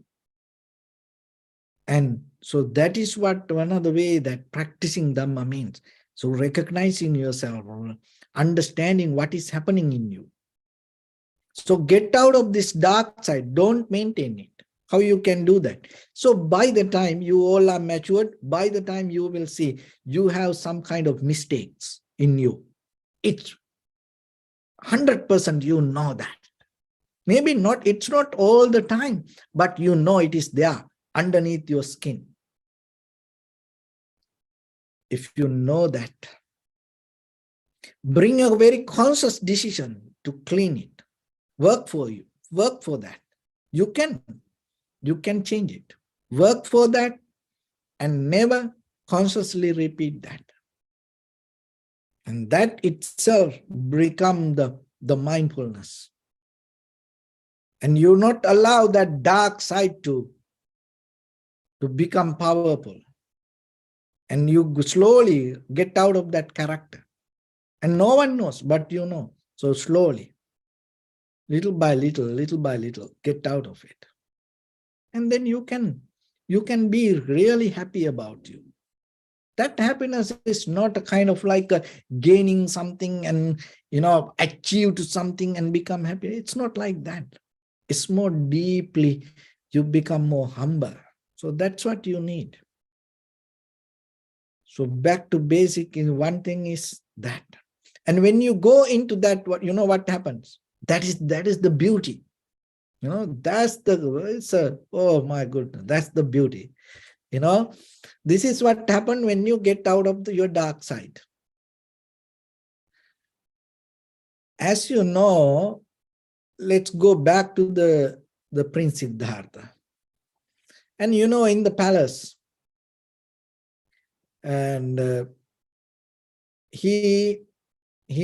And so that is what one of the way that practicing Dhamma means. So recognizing yourself, understanding what is happening in you. So get out of this dark side, don't maintain it. How you can do that? So by the time you all are matured, by the time you will see you have some kind of mistakes in you. It's 100% you know that. Maybe not, it's not all the time, but you know it is there underneath your skin. If you know that, bring a very conscious decision to clean it. Work for you, work for that. You can change it. Work for that and never consciously repeat that. And that itself become the mindfulness. And you not allow that dark side to become powerful. And you slowly get out of that character. And no one knows, but you know. So slowly, little by little, get out of it. And then you can be really happy about you. That happiness is not a kind of like a gaining something and, achieve something and become happy. It's not like that. It's more deeply, you become more humble. So that's what you need. So back to basic, one thing is that. And when you go into that, what happens? That is the beauty. That's oh my goodness, that's the beauty. This is what happened when you get out of your dark side. As you know, let's go back to the Prince Siddhartha. And in the palace, and he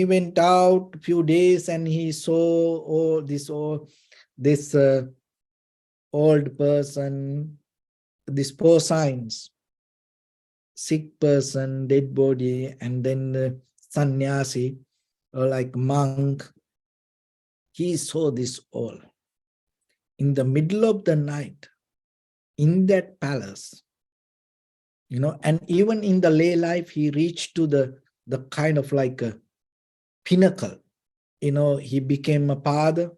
went out a few days and he saw this old person, this poor signs, sick person, dead body, and then the sannyasi, or like monk. He saw this all. In the middle of the night, in that palace, and even in the lay life, he reached to the kind of like a pinnacle. He became a father,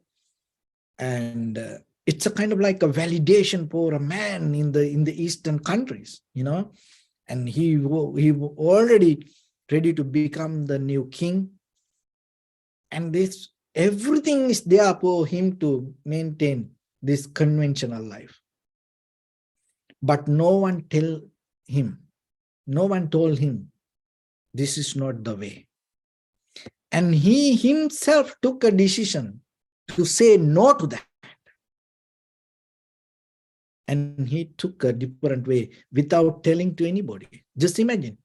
and it's a kind of like a validation for a man in the Eastern countries, and he already ready to become the new king. And this everything is there for him to maintain this conventional life. But no one told him, this is not the way. And he himself took a decision to say no to that. And he took a different way without telling to anybody. Just imagine,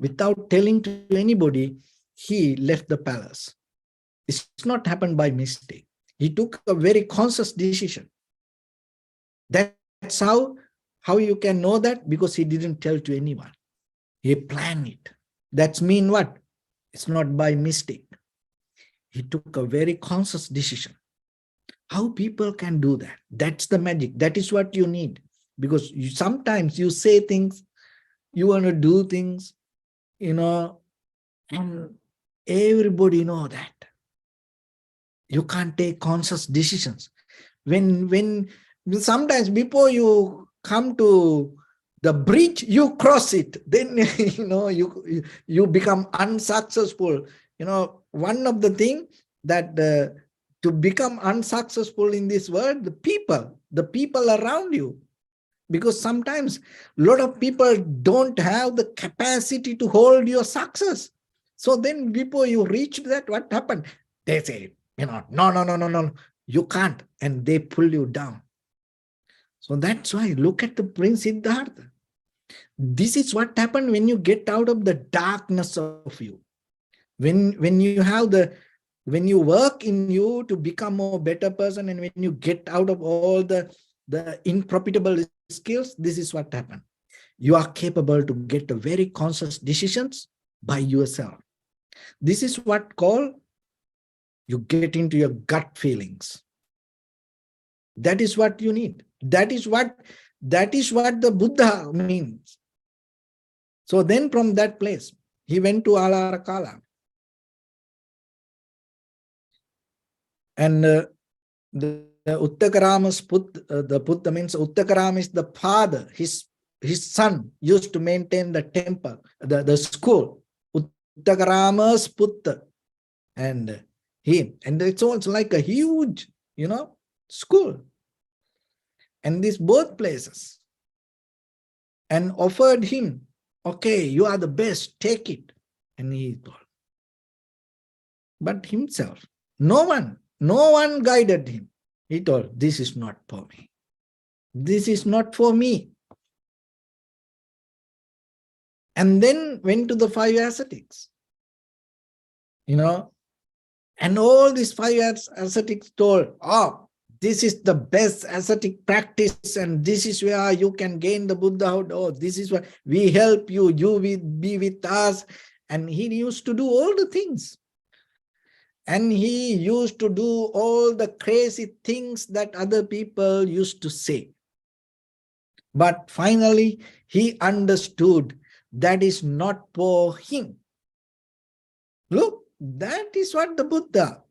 without telling to anybody, he left the palace. It's not happened by mistake. He took a very conscious decision. That's how you can know that, because he didn't tell to anyone. He planned it. That's mean what? It's not by mistake. He took a very conscious decision. How people can do that? That's the magic. That is what you need. Because sometimes you say things, you want to do things, and everybody know that. You can't take conscious decisions. When sometimes before you come to the bridge, you cross it, then you become unsuccessful. One of the things that to become unsuccessful in this world, the people around you, because sometimes a lot of people don't have the capacity to hold your success. So then before you reach that, what happened? They say, no, you can't, and they pull you down. So that's why look at the Prince Siddhartha. This is what happened when you get out of the darkness of you. When you work in you to become more better person, and when you get out of all the inprofitable skills, this is what happened. You are capable to get a very conscious decisions by yourself. This is what called you get into your gut feelings. That is what you need. That is what the Buddha means. So then from that place, he went to Alarakala. And Uttakarama's the Putta means Uttakarama is the father. His son used to maintain the temple, the school. Uttakarama's Putta. And it's also like a huge, school. And these both places. And offered him, okay, you are the best, take it. And he told. But himself, no one guided him. He told, this is not for me. This is not for me. And then went to the 5 ascetics. And all these 5 ascetics told, oh, this is the best ascetic practice, and this is where you can gain the Buddhahood. Oh, this is what we help you, you will be with us. And he used to do all the things. And he used to do all the crazy things that other people used to say. But finally, he understood that is not for him. Look, that is what the Buddha.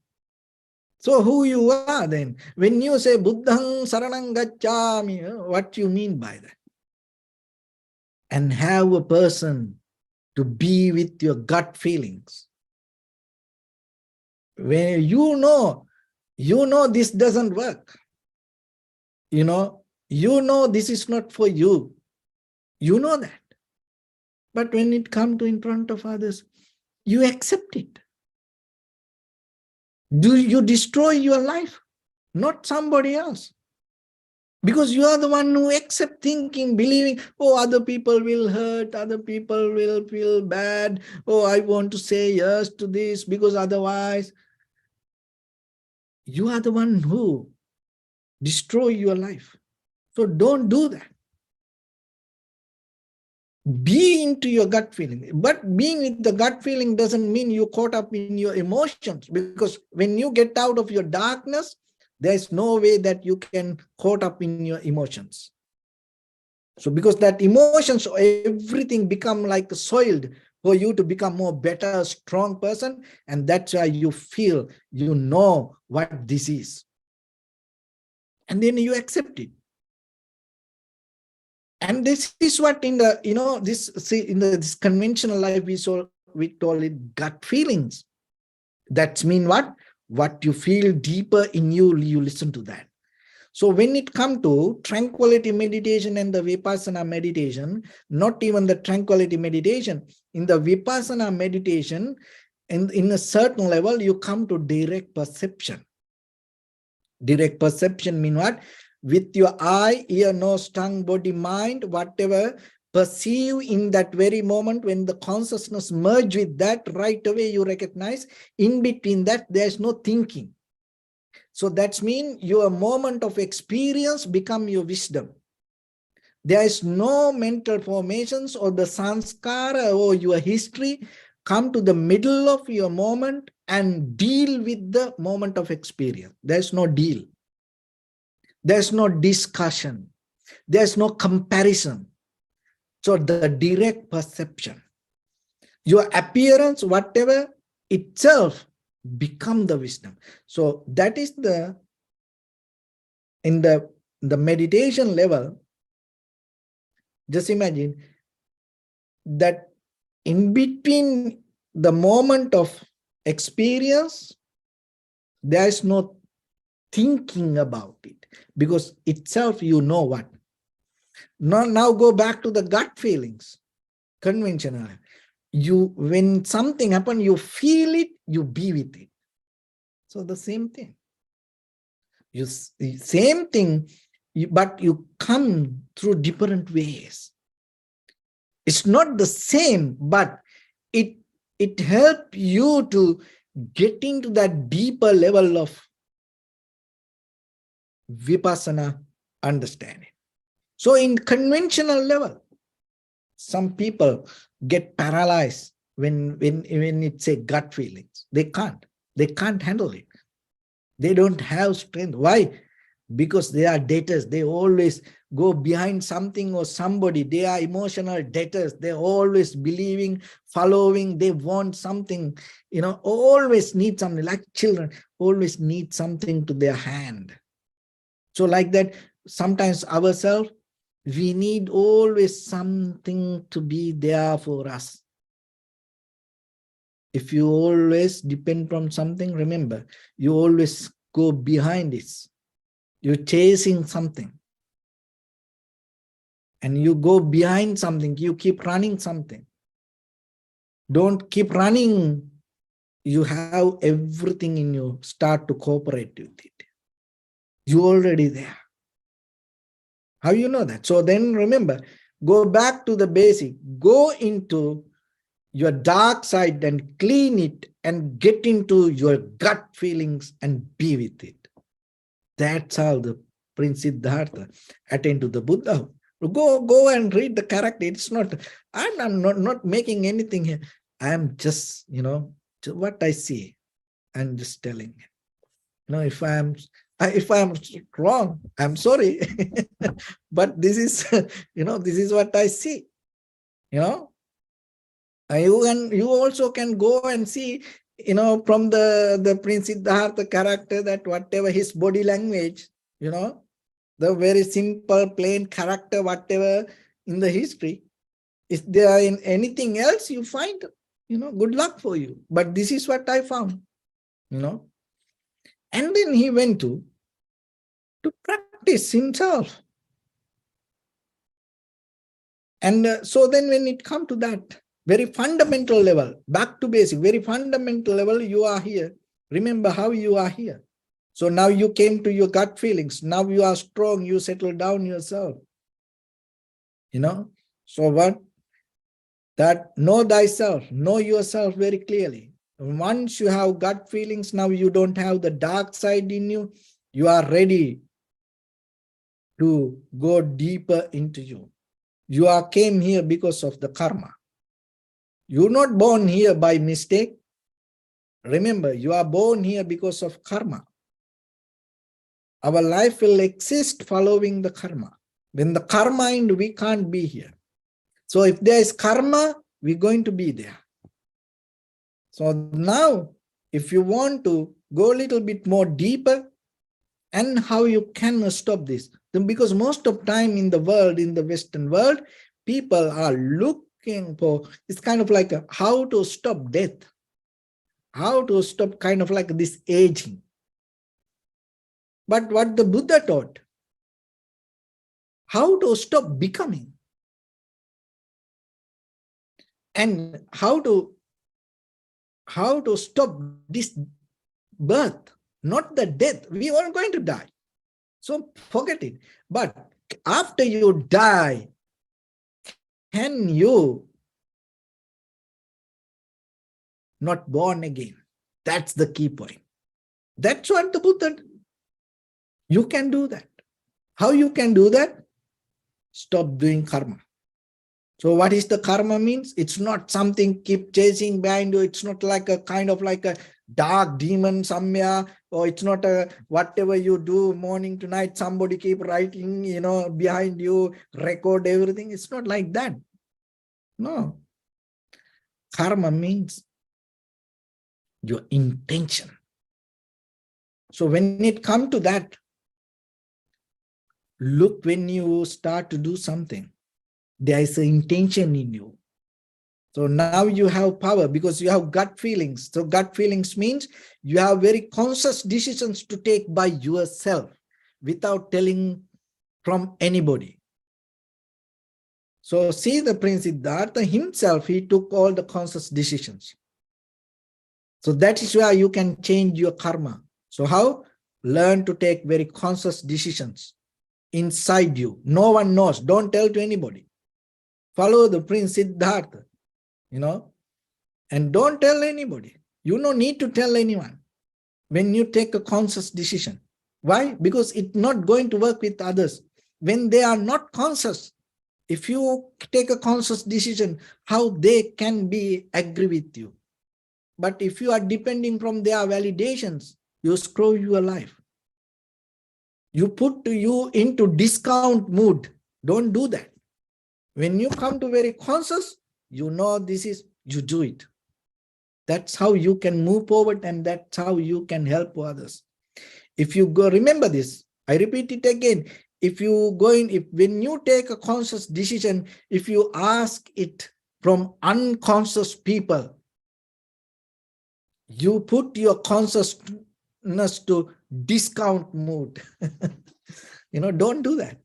So who you are then? When you say Buddhang Saranang Gacchami, what you mean by that? And have a person to be with your gut feelings. When you know this doesn't work. You know this is not for you. You know that. But when it comes to in front of others, you accept it. Do you destroy your life? Not somebody else. Because you are the one who accept thinking, believing, oh, other people will hurt, other people will feel bad. Oh, I want to say yes to this because otherwise, you are the one who destroy your life. So don't do that. Be into your gut feeling. But being with the gut feeling doesn't mean you're caught up in your emotions, because when you get out of your darkness, there's no way that you can caught up in your emotions. So because that emotions, everything become like soiled for you to become more better, strong person. And that's why you feel, you know what this is. And then you accept it. And this is what in the, this conventional life, we call it gut feelings. That's mean what? What you feel deeper in you, you listen to that. So when it comes to tranquility meditation and the Vipassana meditation, not even the tranquility meditation, in the Vipassana meditation, in a certain level, you come to direct perception. Direct perception mean what? With your eye, ear, nose, tongue, body, mind, whatever, perceive in that very moment when the consciousness merge with that, right away you recognize. In between that, there's no thinking. So that's mean your moment of experience become your wisdom. There is no mental formations or the sanskara or your history come to the middle of your moment and deal with the moment of experience. There's no deal. There's no discussion. There's no comparison. So the direct perception, your appearance, whatever itself become the wisdom. So that is in the meditation level. Just imagine that in between the moment of experience, there is no thinking about it, because itself you know what. Now go back to the gut feelings, conventional. When something happens, you feel it, you be with it. So the same thing. Same thing, but you come through different ways. It's not the same, but it helps you to get into that deeper level of Vipassana understanding. So in conventional level, some people get paralyzed when it's a gut feelings. They can't handle it. They don't have strength. Why? Because they are debtors. They always go behind something or somebody. They are emotional debtors. They're always believing, following. They want something, always need something, like children, always need something to their hand. So like that, sometimes ourselves, we need always something to be there for us. If you always depend on something, remember, you always go behind this. You're chasing something. And you go behind something, you keep running something. Don't keep running. You have everything in you. Start to cooperate with it. You're already there. How you know that? So then remember, go back to the basic. Go into your dark side and clean it and get into your gut feelings and be with it. That's how the Prince Siddhartha attained to the Buddha. Go and read the character. It's not, I'm not making anything here. I'm just, what I see. I'm just telling you. If I'm wrong, I'm sorry. But this is, this is what I see. You also can go and see, from the Prince Siddhartha character, that whatever his body language, the very simple, plain character, whatever in the history, if there in anything else you find, good luck for you. But this is what I found, And then he went to practice himself. And so then when it comes to that very fundamental level, back to basic, very fundamental level, you are here. Remember how you are here. So now you came to your gut feelings. Now you are strong. You settle down yourself. So what? That know thyself, know yourself very clearly. Once you have gut feelings, now you don't have the dark side in you. You are ready to go deeper into you. You are came here because of the karma. You're not born here by mistake. Remember, you are born here because of karma. Our life will exist following the karma. When the karma end, we can't be here. So if there is karma, we're going to be there. So now, if you want to go a little bit more deeper, and how you can stop this, then because most of time in the world, in the Western world, people are looking for, it's kind of like how to stop death, how to stop kind of like this aging. But what the Buddha taught, how to stop becoming, and how to stop this birth, not the death. We are going to die. So forget it. But after you die, can you not born again? That's the key point. That's what the Buddha, you can do that. How you can do that? Stop doing karma. So what is the karma means? It's not something keep chasing behind you. It's not like a kind of like a dark demon somewhere, or it's not a whatever you do morning to night, somebody keep writing, behind you, record everything. It's not like that. No. Karma means your intention. So when it comes to that, look, when you start to do something, there is an intention in you. So now you have power because you have gut feelings. So gut feelings means you have very conscious decisions to take by yourself without telling from anybody. So see the Prince Siddhartha himself, he took all the conscious decisions. So that is where you can change your karma. So how? Learn to take very conscious decisions inside you. No one knows. Don't tell to anybody. Follow the Prince Siddhartha, and don't tell anybody. You don't need to tell anyone when you take a conscious decision. Why? Because it's not going to work with others. When they are not conscious, if you take a conscious decision, how they can be agree with you? But if you are depending from their validations, you screw your life. You put you into discount mood. Don't do that. When you come to very conscious, this is, you do it. That's how you can move forward, and that's how you can help others. If you go, remember this, I repeat it again. If you go in, when you take a conscious decision, if you ask it from unconscious people, you put your consciousness to discount mood. Don't do that.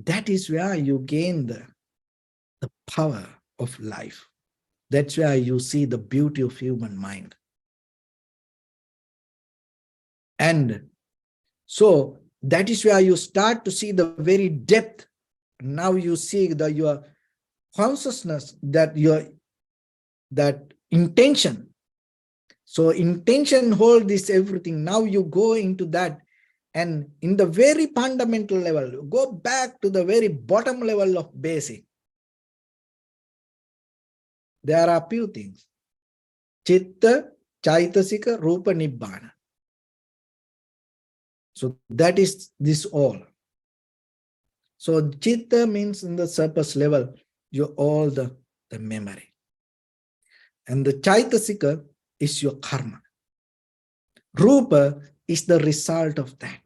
That is where you gain the power of life. That's where you see the beauty of human mind. And so that is where you start to see the very depth. Now you see your consciousness, that intention. So intention hold this everything. Now you go into that, and in the very fundamental level, go back to the very bottom level of basic. There are few things: Chitta, Chaitasika, Rupa, Nibbana. So that is this all. So Chitta means in the surface level, all the memory. And the Chaitasika is your karma. Rupa is the result of that.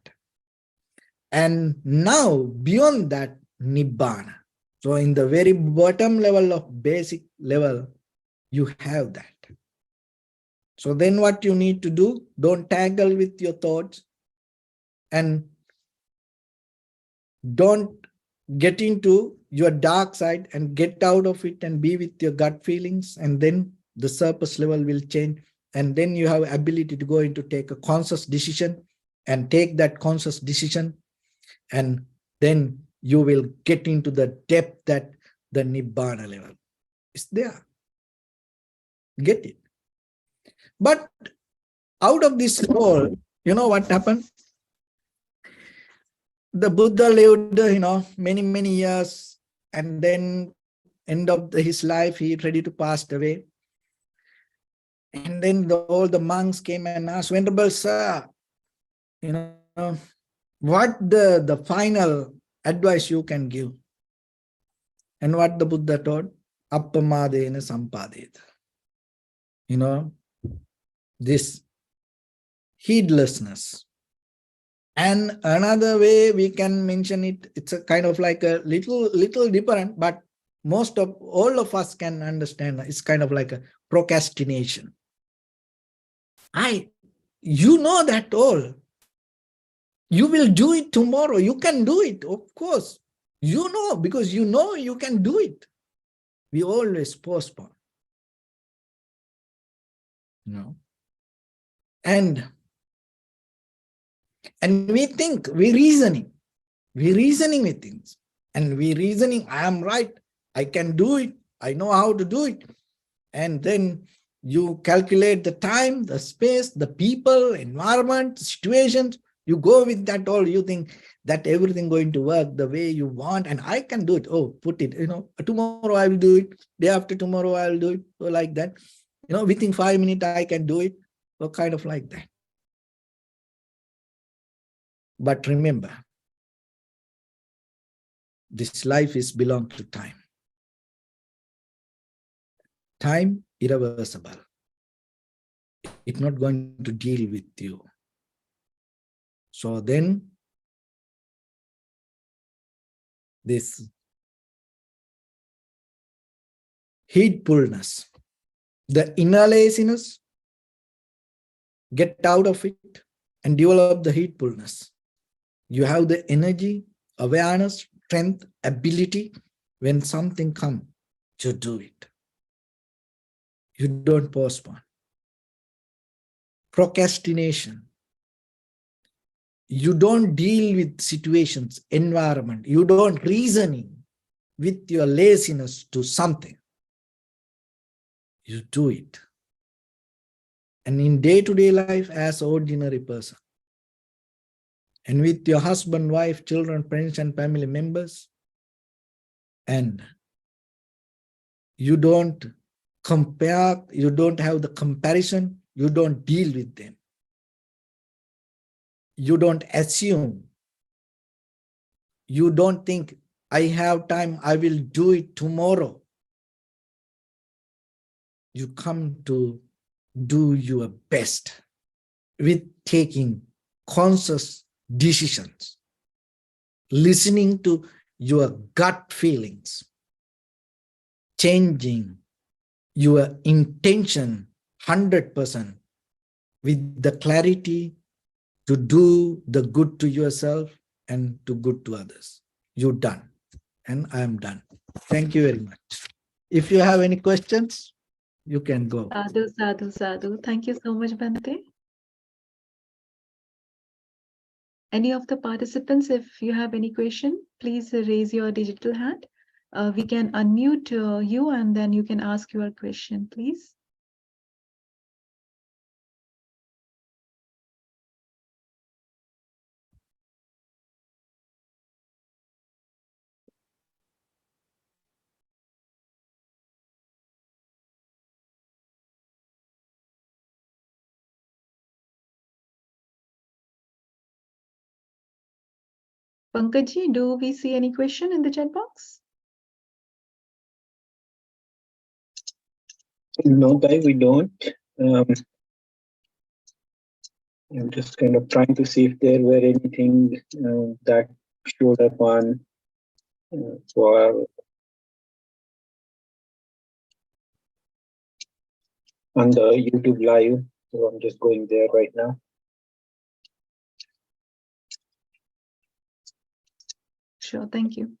And now beyond that, Nibbana. So in the very bottom level of basic level, you have that. So then what you need to do, don't tangle with your thoughts and don't get into your dark side, and get out of it and be with your gut feelings, and then the surface level will change, and then you have ability to go into take a conscious decision and take that conscious decision, and then you will get into the depth that the Nibbana level is there. Get it? But out of this whole, you know what happened? The Buddha lived, many, many years, and then end of his life, he ready to pass away. And then all the monks came and asked, Venerable Sir, what the final advice you can give? And what the Buddha told? Appamadena sampadeta. This heedlessness. And another way we can mention it, it's a kind of like a little different, but most of all of us can understand. It's kind of like a procrastination. You know that all. You will do it tomorrow. You can do it, of course. You know, because you know you can do it. We always postpone. And we think, we're reasoning with things. And we're reasoning, I am right, I can do it, I know how to do it. And then you calculate the time, the space, the people, environment, situations. You go with that all. You think that everything going to work the way you want, and I can do it. Oh, put it, tomorrow I will do it. Day after tomorrow I will do it. So like that, within 5 minutes I can do it. So kind of like that. But remember, this life is belong to time. Time irreversible. It's not going to deal with you. So then this heedfulness, the inner laziness, get out of it and develop the heedfulness. You have the energy, awareness, strength, ability. When something comes, you do it. You don't postpone. Procrastination. You don't deal with situations, environment. You don't reasoning with your laziness to something. You do it. And in day-to-day life, as an ordinary person, and with your husband, wife, children, friends, and family members, and you don't compare, you don't have the comparison, you don't deal with them. You don't assume. You don't think, I have time, I will do it tomorrow. You come to do your best. with taking conscious decisions, listening to your gut feelings, changing your intention 100% with the clarity to do the good to yourself and to good to others. You're done. And I am done. Thank you very much. If you have any questions, you can go. Sadhu, sadhu, sadhu. Thank you so much, Bhante. Any of the participants, if you have any question, please raise your digital hand. We can unmute you and then you can ask your question, please. Pankajji, do we see any question in the chat box? No, guy, we don't. I'm just kind of trying to see if there were anything that showed up on the YouTube live. So I'm just going there right now. Sure, thank you.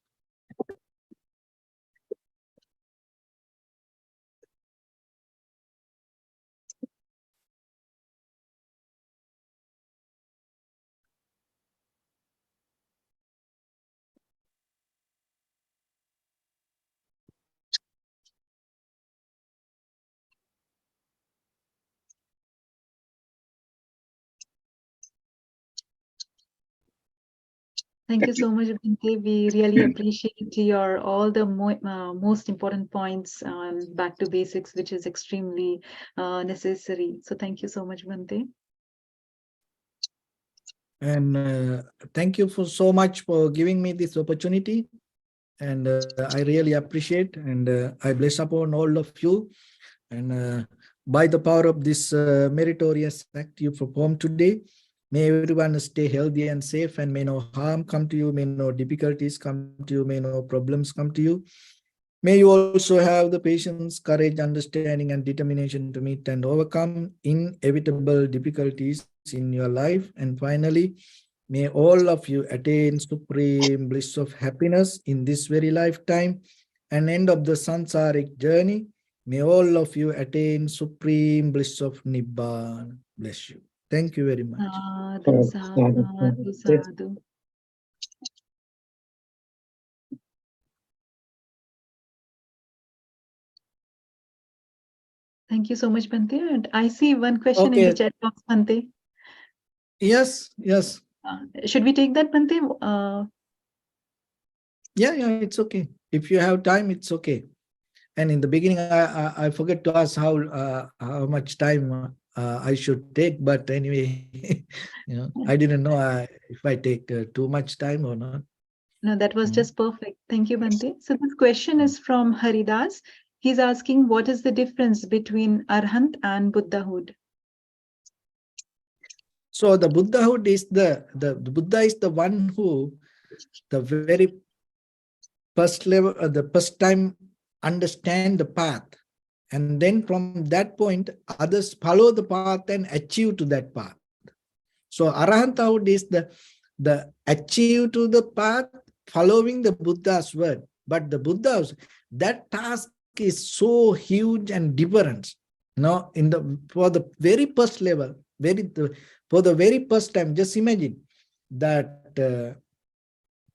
Thank you so much, Bhante. We really appreciate your all the most important points on back to basics, which is extremely necessary. So thank you so much, Bhante. And thank you for so much for giving me this opportunity. And I really appreciate, and I bless upon all of you. And by the power of this meritorious act you performed today, may everyone stay healthy and safe, and may no harm come to you, may no difficulties come to you, may no problems come to you. May you also have the patience, courage, understanding, and determination to meet and overcome inevitable difficulties in your life. And finally, may all of you attain supreme bliss of happiness in this very lifetime and end of the sansaric journey. May all of you attain supreme bliss of Nibbana. Bless you. Thank you very much. Sadhu, sadhu, sadhu. Thank you so much, Bhante. And I see one question in the chat box, Bhante. Yes, yes. Should we take that, Bhante? Yeah, it's okay. If you have time, it's okay. And in the beginning, I forget to ask how much time I should take. But anyway, I didn't know if I take too much time or not. No, that was just perfect. Thank you, Bhante. So this question is from Haridas. He's asking, what is the difference between Arhant and Buddhahood? So the Buddhahood is the Buddha is the one who the very first level, the first time understand the path. And then from that point, others follow the path and achieve to that path. So Arahanthood is the achieve to the path following the Buddha's word. But the Buddha's, that task is so huge and different. For the very first level, for the very first time, just imagine that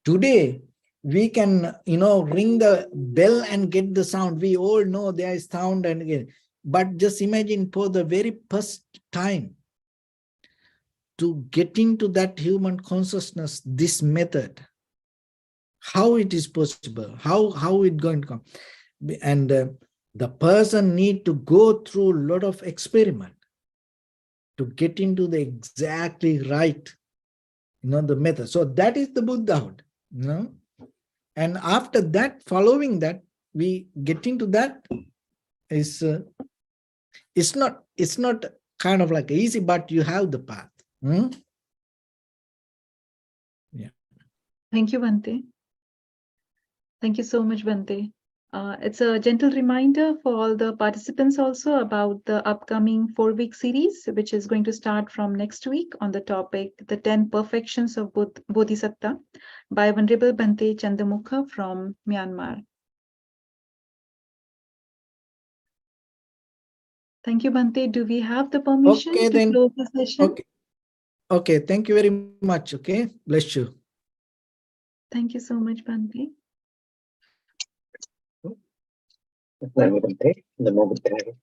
today we can, ring the bell and get the sound. We all know there is sound, and again, but just imagine for the very first time to get into that human consciousness, this method, how it is possible, how it going to come, and the person need to go through a lot of experiment to get into the exactly right, the method. So that is the Buddhahood, and after that, following that, we get into that is it's not kind of like easy, but you have the path. Hmm? Thank you, Bhante. Thank you so much, Bhante. It's a gentle reminder for all the participants also about the upcoming 4-week series, which is going to start from next week on the topic, The 10 Perfections of Bodhisattva by Venerable Bhante Chandamukha from Myanmar. Thank you, Bhante. Do we have the permission Okay, to then. close the session? Okay. Okay, thank you very much. Okay, bless you. Thank you so much, Bhante. Namo Buddhaya, Namo Buddhaya.